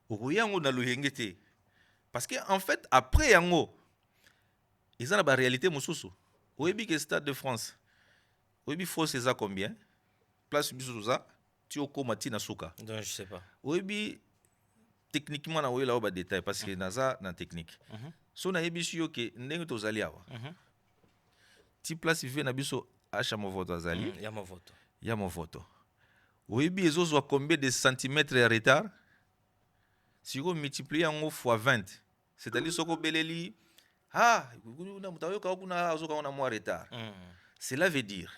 oyango na lohengete parce que en fait après yango ils ont la réalité mususu oyebi que Stade de France oyebi force ça combien place biso ça tu okoma tina suka donc je sais pas oyebi techniquement na oyela ba détail parce que naza na technique so na yebisu yo ke ndenge tozali awa ti place vive na biso acha mo voto azali ya mo voto oyebi ezozwa combien de centimètres ya retard si on multiplie en fois 20 c'est-à-dire soko beleli na mutayo ka kuna azoka na mo retard cela veut dire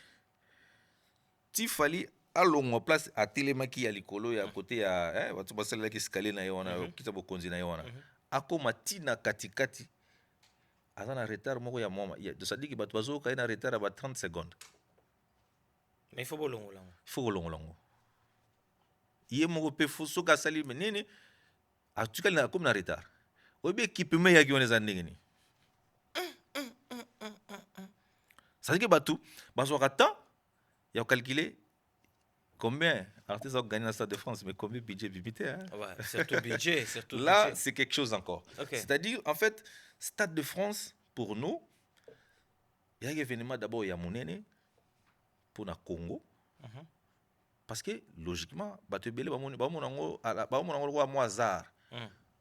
ti fali alongo place à télémaki ya likolo ya côté ya watu basala ki escalier na yona kita bokonzi na yona akoma tina katikati azana retard moko ya moma de ça dit que batu bazo ka na retard ba 30 secondes mais il faut bolongo lango iye moko pe fo soka sali menene atukali na comme na retard obi équipement ya ki oneza ndenge ni ça dit que batu bazo ka temps ya calculer combien artistes ont gagné dans le Stade de France, mais combien de budget limité Ouais, surtout budget. Là, c'est quelque chose encore. Okay. C'est-à-dire, en fait, Stade de France, pour nous, il y a un événement d'abord, il y a Mounene, pour le Congo. parce que logiquement bato ebele bamona ngo moi hasard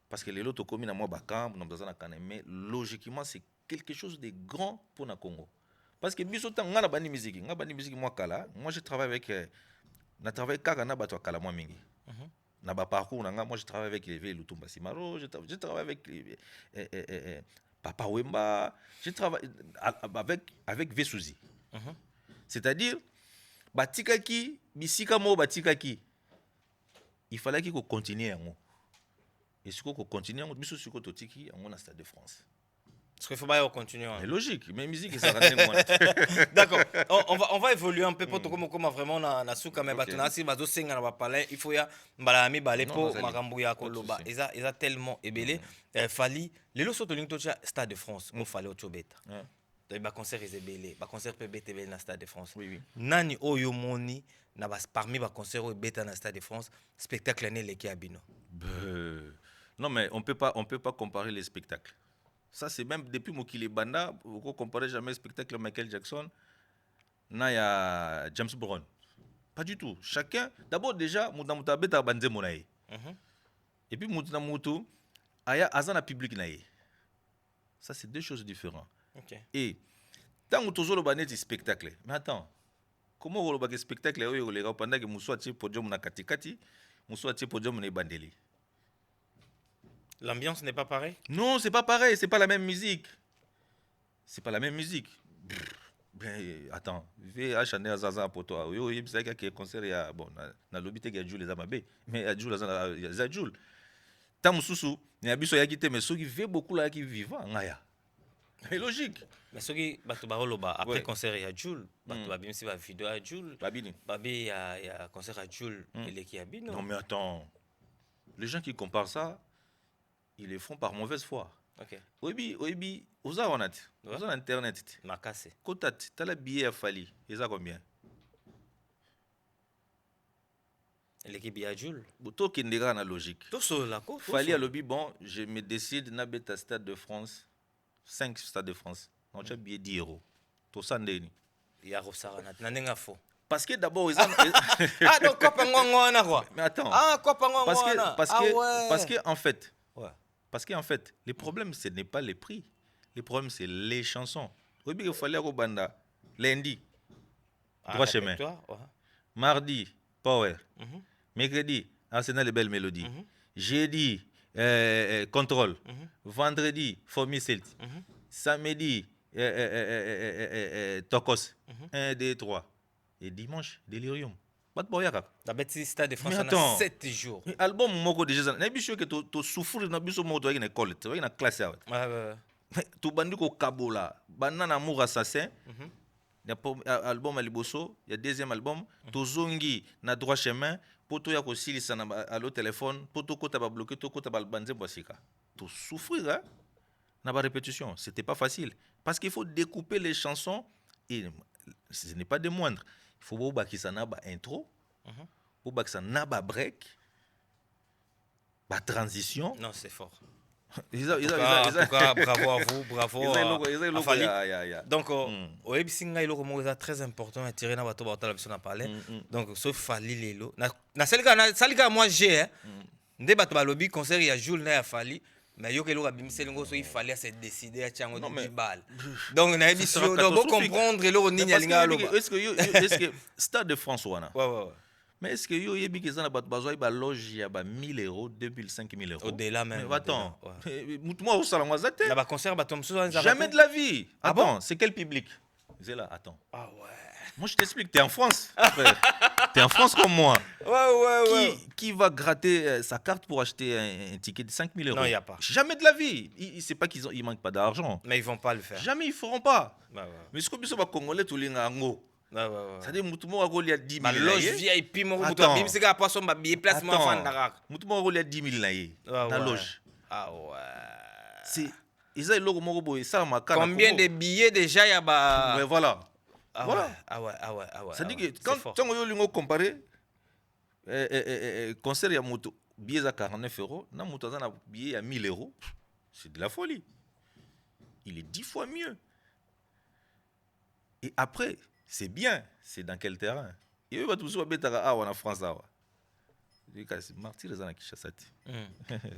parce que les lots commis na moi bakamb na bazana kana mais logiquement c'est quelque chose de grand pour na Congo parce que biso tant ngana bani musique moi kala moi je travaille avec na travaille kaka na bato kala moi mingi na ba parcours na moi je travaille avec les Lutumba Simaro je travaille avec Papa Wemba je travaille avec Vesouzi c'est-à-dire batikaki bisika mo batikaki il fallait qu'il continue yango et ce qu'on continue yango biso siko totiki yango na Stade de France parce qu'il faut pas continuer mais logique mais musique ça rend moins d'accord on va évoluer un peu pour comme vraiment na suka mais batuna si bazo senga na ba parler il faut ya mbala mi balé po makambo ya koloba eza tellement ebelé fali lelo soto linto cha Stade de France mo fallait otobeta ba concert ezebele ba concert pe betebele na Stade de France nani oyo moni na ba parmi ba concert o beta na Stade de France spectacle né leki abino non mais on peut pas comparer les spectacles ça c'est même depuis Mokili Banda vous comparez jamais spectacle Michael Jackson na ya James Brown pas du tout chacun d'abord déjà muta beta banze monaye et puis muta mutu aya azana public naye ça c'est deux choses différentes. Okay. Et tant que tu as un spectacle, mais attends, comment on a un spectacle pendant que Moussa tient podium na katikati, Moussa tient podium na bandeli. L'ambiance n'est pas pareille? Non, c'est pas pareil, c'est pas la même musique. C'est pas la même musique. Ben attends, vais acheter un zaza pour toi. Yo, il y a un concert ya bon na lobby te ya Jules les amabe, mais ya Jules ya Jules. Tant Moussou, il y a biso ya quitté mais ceux qui vivent beaucoup là qui vivent ngaya. C'est logique. Mais ce qui après ouais. Concert il y a Jules, même si va vidéo à Jules, Babi il y a concert à Jules et les qui habitent. Non mais attends. Les gens qui comparent ça, ils le font par mauvaise foi. OK. Oui, vous avez internet. Ma casse. Quand tu as le billet à Fali, ils ont combien? L'équipe à Jules. Tout qui n'est pas logique. Tout ça là quoi? Fali à lobby bon, je me décide na beta Stade de France. 5 Stades de France. On a billet 10 €. Tout ça ndeni. Il y a Rosarana. Nanenga faux. Parce que d'abord ils ont ah donc quoi pangwana quoi. Mais attends. Ah quoi pangwana. Parce que en fait. Ouais. Parce qu'en fait, le problème ce n'est pas les prix. Le problème c'est les chansons. Oui, il fallait au banda lundi. Droit chemin. Ouais. Mardi Power. Mercredi Arsenal les belles mélodies. Jeudi Contrôle. Vendredi, Formi Celt. Samedi, Tokos. 1, 2, 3. Et dimanche, Delirium. Pas de boyaka. La bêtise Stade de France en 7 jours. Album moko déjà. N'a biso que tu souffres na biso moko avec une école, tu vois une classe. Ouais. Tu bandi ko kabola, banana amour assassin. Il y a album à Liboso, il y a deuxième album, Tozongi na droit chemin. Poto ya ko silisa na allo téléphone, poto ko ta ba bloquer, to ko ta ba banze boisika. Tu souffrir hein na ba répétition, c'était pas facile parce qu'il faut découper les chansons et ce n'est pas des moindres. Il faut bo bakisa na ba intro, bo bakisa na ba break, ba transition. Non, c'est fort. En tout cas, bravo à vous, bravo à Fali. Donc, au Ebisinga, il est très important à tirer dans votre bataille, on a parlé. Donc, sauf Fali Lelo. Na salika moi j'ai débat balobi concert il y a Jules na Fali, mais yo que lo abimse ngo so il fallait se décider à tiango de bal. Donc na émission donc comprendre lo ninya linga lo. Est-ce que Stade de France wana? Ouais. Mais est-ce que yo yebi que ça na bat bazoy ba loge ya ba 1000 €, 2000, 5000 €. Au-delà même. Mais attends. Moi au salon zate. Là ba concert ba tom jamais de la vie. Attends, c'est quel public? C'est là, attends. Ah ouais. Moi je t'explique, t'es en France. T'es en France comme moi. Ouais. Qui va gratter sa carte pour acheter un ticket de 5000 €? Non, il n'y a pas. Jamais de la vie. C'est pas qu'ils manquent pas d'argent. Mais ils vont pas le faire. Jamais ils feront pas. Ouais. Mais ce que nous Congolais tout lingango. Ouais. C'est-à-dire mutumo agoli a 10 000. Ma loge VIP mo mutu bim c'est ka poisson ba billet place mo fan darak. Mutumo agoli a 10 000 naye. La loge. Ah ouais. C'est ils ont le logo boy ça ma carte. Combien de billets déjà y a ba? Mais voilà. Ah ouais. C'est-à-dire que quand on lingo comparer concert ya moto billet à 49 €, na moto za na billet à 1000 €, c'est de la folie. Il est 10 fois mieux. Et après, c'est bien, c'est dans quel terrain? Et va tous betaka awa na France awa. C'est martyr les Kinshasa.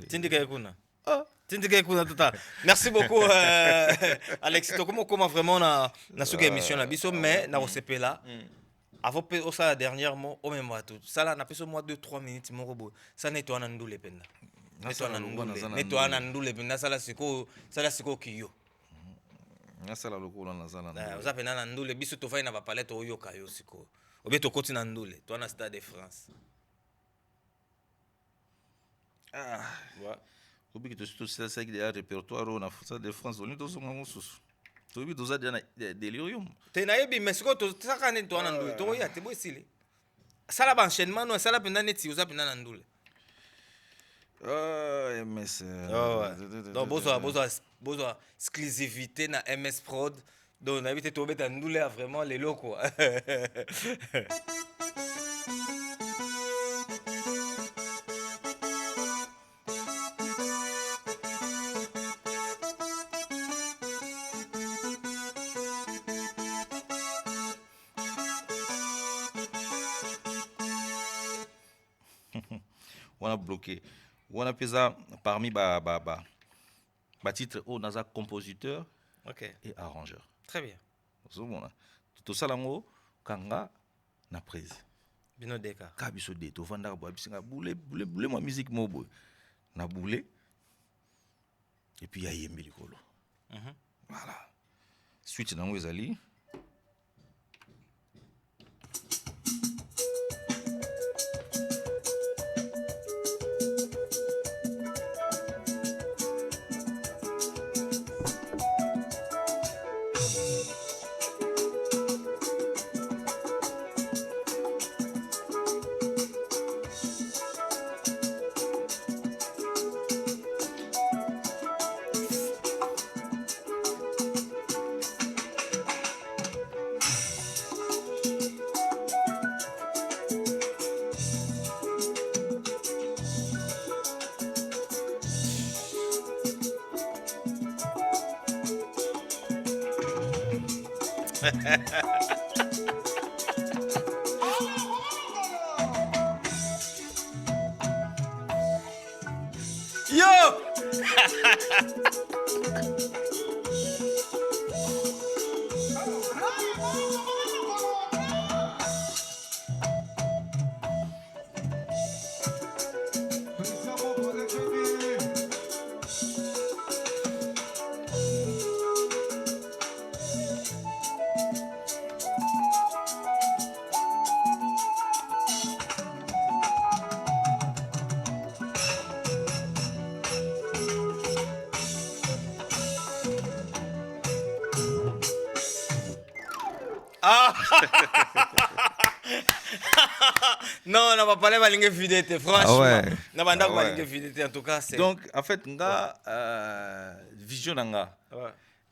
Tindika kuna. Tindika kuna tota. Merci beaucoup Alexis. Comment vraiment na suka émission na biso mais na osepela. Avant ça la dernière mot au même tout. Ça là na peso moi 2-3 minutes mon robot. Ça nettoie na ndule penda. Nettoie na ndule penda ça là siko kiyo. Nasala lokola na zala. Vous avez na ndule biso to na ba palette oyo kayo siko. Obeto koti na ndule. Toi na Stade de France. Ouais. Obi que tout ça c'est des répertoire na Stade de France on est tous en sous. Tu veux tous des délirium. Tenayebi mais siko to saka ne to na ndule. To ya te bo esili. Ça la enchaînement no ça la penda neti uza penda na ndule. MS. Donc besoin exclusivité na MS Prod. Donc on a été tombé dans ndule vraiment les locaux. On a bloqué. On a fait ça parmi titre au Nasa compositeur et arrangeur. Très bien. Tout ça là kanga na prise. Bino deka. Kabiso de to vanda bo bisinga boule ma musique mobo. Na boule. Et puis ya yembi likolo. Voilà. Switch na ngwezali. Yo! Non, on va parler de la fidélité, franchement. On va parler de la fidélité, en tout cas. Donc, en fait, nga vision nga.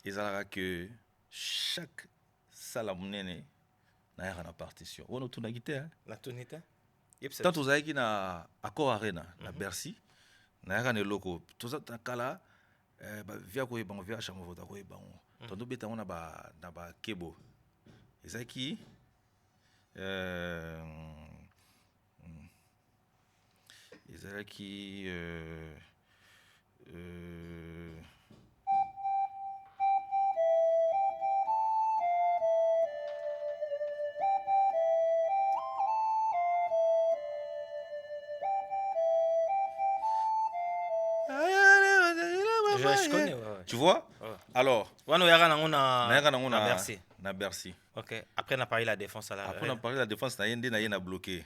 Ils ont que chaque salle à monnaie n'a pas de partition. On a tout guitare. La tonité. Tant aux aïki na Accor Arena, na Bercy, na pas de loco. Tout ça, t'as kala, via quoi bon, via chameau, t'as quoi bon. Tant de bêta on a ba kebo. Ils ont qui Ezala qui je connais, ouais. Tu vois? Alors, on a Bercy. Na Bercy. OK. Après on a parlé de la défense à la. Après on a parlé de la défense na yende na yena bloqué.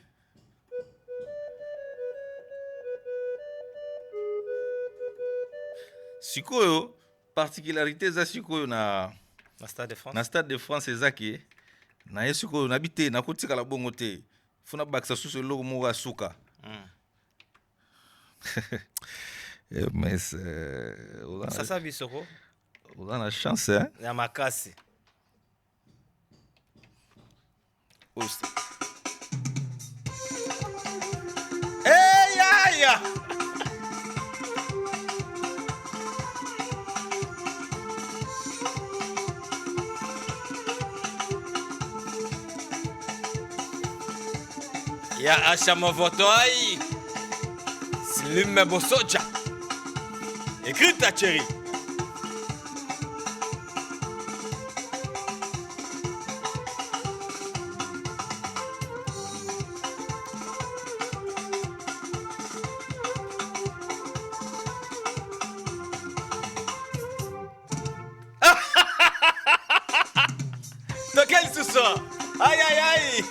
Sikoyo particularité za sikoyo na Stade de France. Na Stade de France ezaki na yesiko na bité na kotika la bongo te. Funa baksa suso logo mo suka. Mais ça ça bisoko. On a la chance hein. Ya makasi. Hey ya ya. ya Asha Mavotoi, Slim Bosoja, écrit ta chérie. De quel ce soir? Aïe aïe aïe.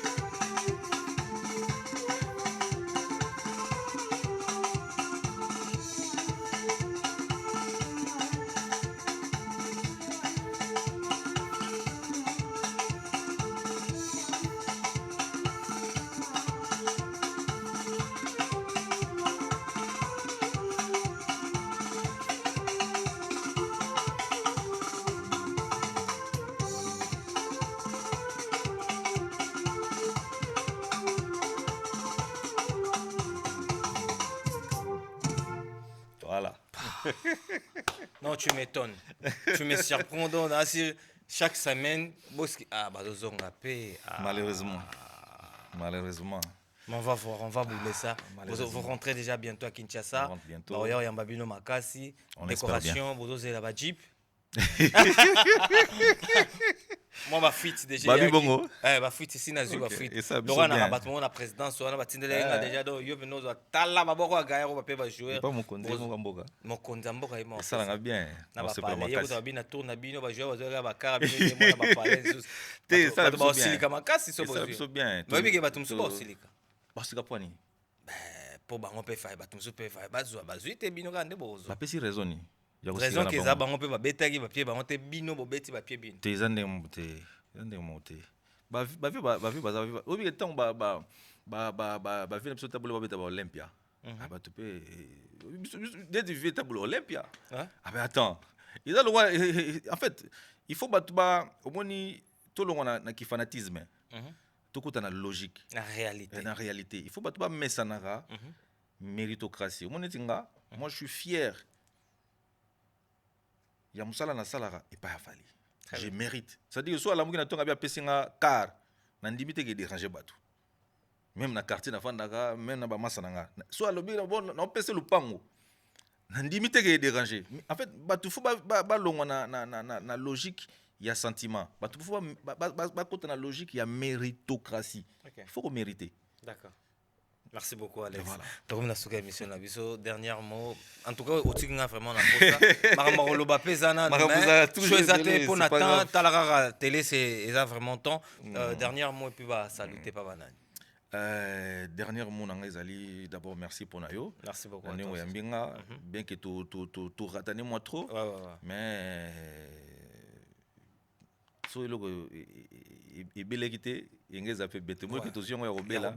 Voilà. Non, tu m'étonnes. Tu me surprends. Donc, chaque semaine, ah, bah, Malheureusement. Malheureusement. Mais on va voir, on va bouler ça. Vous rentrez déjà bientôt à Kinshasa. On rentre bientôt. Bah, il y a Mbabino Makasi. On espère bien. Décoration, vous avez la Jeep. Moi, ma fuite déjà. Babi Bongo. Ma fuite ici, Nazu, ma fuite. Et ça, Laurent, bien. on a battu la présidence, on a battu déjà. Donc, il y a besoin de tala, baboko, gaïro, papé, va jouer. Pas mon condé, mon gamboga. Mon condé, mboka, il m'a Ça l'a bien. na C'est ba pas pale ma ye casse. kuta bina tourna bino ba jouer ba ba kara bino mo na ba pale sus Te, ça, ba c'est silika makasi so Ça bo c'est bien. ba bige ba tumsu ba silika Basika pwani. po bango pe fa ba tumsu pe fa ba zwa ba zuite bino ka nde bozo La pesi raisoni. raison que za bango pe ba betaki ba pied bango te bino bo beti ba pied bino Te zande monte. Zande monte. Ba vi ba obi temps ba vi na biso tabolo ba beta ba Olympia. Ah ba tu peux dès du vieux tabolo Olympia. Ah ben attends. Ils ont en fait, il faut ba au moins tout le monde na ki fanatisme. Tout côté na logique. na réalité En réalité, il faut pas mettre ça dans la méritocratie. Moi je suis fier. Il y a musala na salara et pas afali. Je mérite. C'est-à-dire soit la mouki na tonga bia pesinga car na ndimite ke déranger batu. Même na quartier na fandaka, même na ba masa nga. Soit le bi bon na pese le pango. Na ndimite ke déranger. En fait, batu faut ba longa na logique. Il y a sentiment. Il faut pas la logique, il y a méritocratie. Okay. Il faut mériter. D'accord. Merci beaucoup, Alex. Voilà. Donc, on a ce émission là. Dernier mot. En tout cas, au Tigna vraiment la posa. Maramaro Loba Pesana. Choisate pour Nathan. Talara télé, c'est vraiment temps. Dernier mot et puis bah saluter pas banane. Dernier mot Nangazali. D'abord merci pour Nayo. Merci beaucoup. Bien que tu ratane moi trop. Mais so eloko ebeleki te engeza mpe bete moki toziongo ya kobela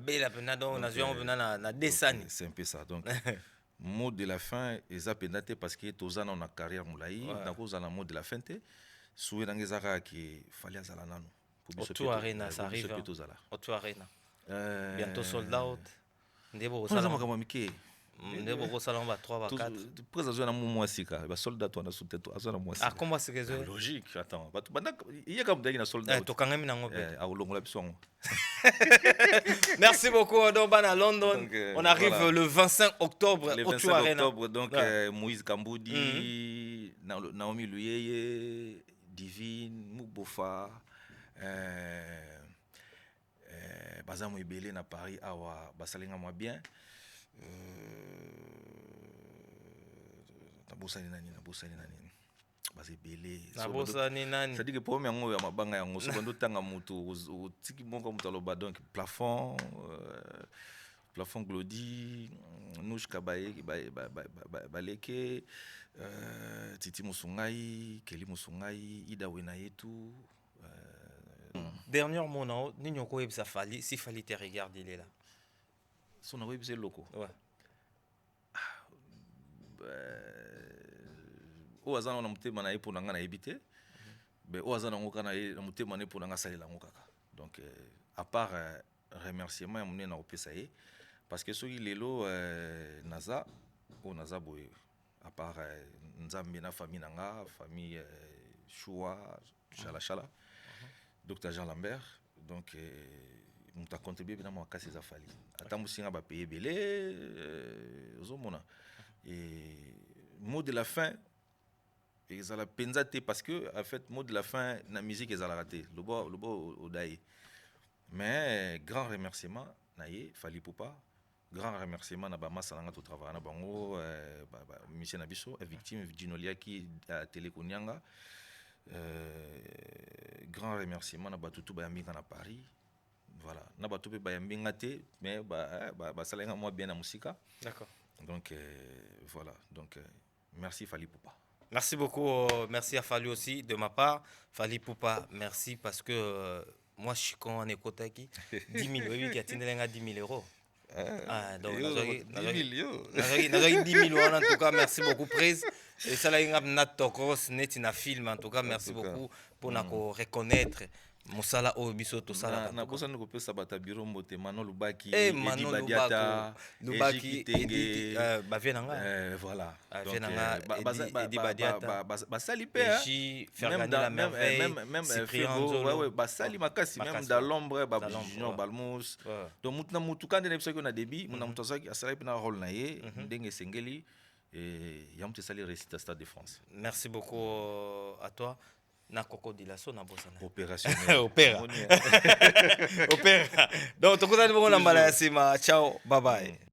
na desani. C'est un peu ça. Donc mot de la fin eza mpenza te parce que toza na carrière molai nakozala mot de la fin te souwe nanga ezaka ki fali azala nano Auto Arena ça arrive. Auto Arena bientôt sold out ndebo osala makambo mike ndebo kosala ba 3 ba 4 pour ça na momo sika ba soldat to na sute to azana mo sika ah comment c'est que c'est logique attends batu banda iya comme na soldat to kangami nango pe a olongola bisongo. Merci beaucoup Odoban à London. Donc, on arrive voilà. Le 25 octobre au 25 octobre donc Moïse Kamboudi Naomi Luyeye Divine Mubofa bazamu ebele na Paris awa basalinga moi bien nabosani nani bazebele nabosani nani c'est à dire que pour yango ya mabanga yango so bando tanga mutu tiki monko mutu aloba donc plafond Glody Nouche Kabaye baleke Titi Musungai Kelly Musungai Ida Wena yetu dernier mot non ninyo ko yebisa fali si fali te regarde il est là son web c'est loco ouais o azana na mutema na epo nanga na ebité be o azana ngoka na mutema na epo nanga salela ngokaka donc à part remerciement mon na opesa ye parce que soki lelo naza boye à part nzambe na famille nanga famille Choua Chala Dr Jean Lambert donc tu as contribué bien à moi casser ça fali attends musinga ba payer belé ozomona et mot de la fin ils la penzaté parce que en fait mot de la fin la musique ils la raté le beau odaï mais grand remerciement naïe Fally Ipupa grand remerciement na ba masalanga to travail na bango monsieur Nabiso victime Dinolia qui a téléconianga grand remerciement na batutu ba yambinga na Paris voilà na batutu ba yambinga te mais ba salenga moi bien na musika d'accord donc voilà donc merci Fally Ipupa. Merci beaucoup, merci à Fally aussi de ma part. Fally Ipupa, merci parce que moi je suis con en écotaki 10 000 oui qui a tenu 10 000 euros. Donc 10 000 euros en tout cas merci beaucoup prise et ça là il na tokos net na film en tout cas merci beaucoup pour nous reconnaître Mosala o biso to sala na bosa ndiko pesa bata biro mbote Mano Lubaki Edi Badiata Lubaki Edi Bavienanga voilà donc Edi Badiata basali pe Fergani la merveille même Frigo basali makasi même dans l'ombre Junior Balmous donc mutna mutuka ndene biso ko na débit muna mutazaki asala pe na rôle na ye ndenge sengeli et yamte sali récita Stade de France. Merci beaucoup à toi. Na crocodilaso na bosana opérationnel opéra opéra donc tokuzani bongo na mbala ya sima ciao bye bye.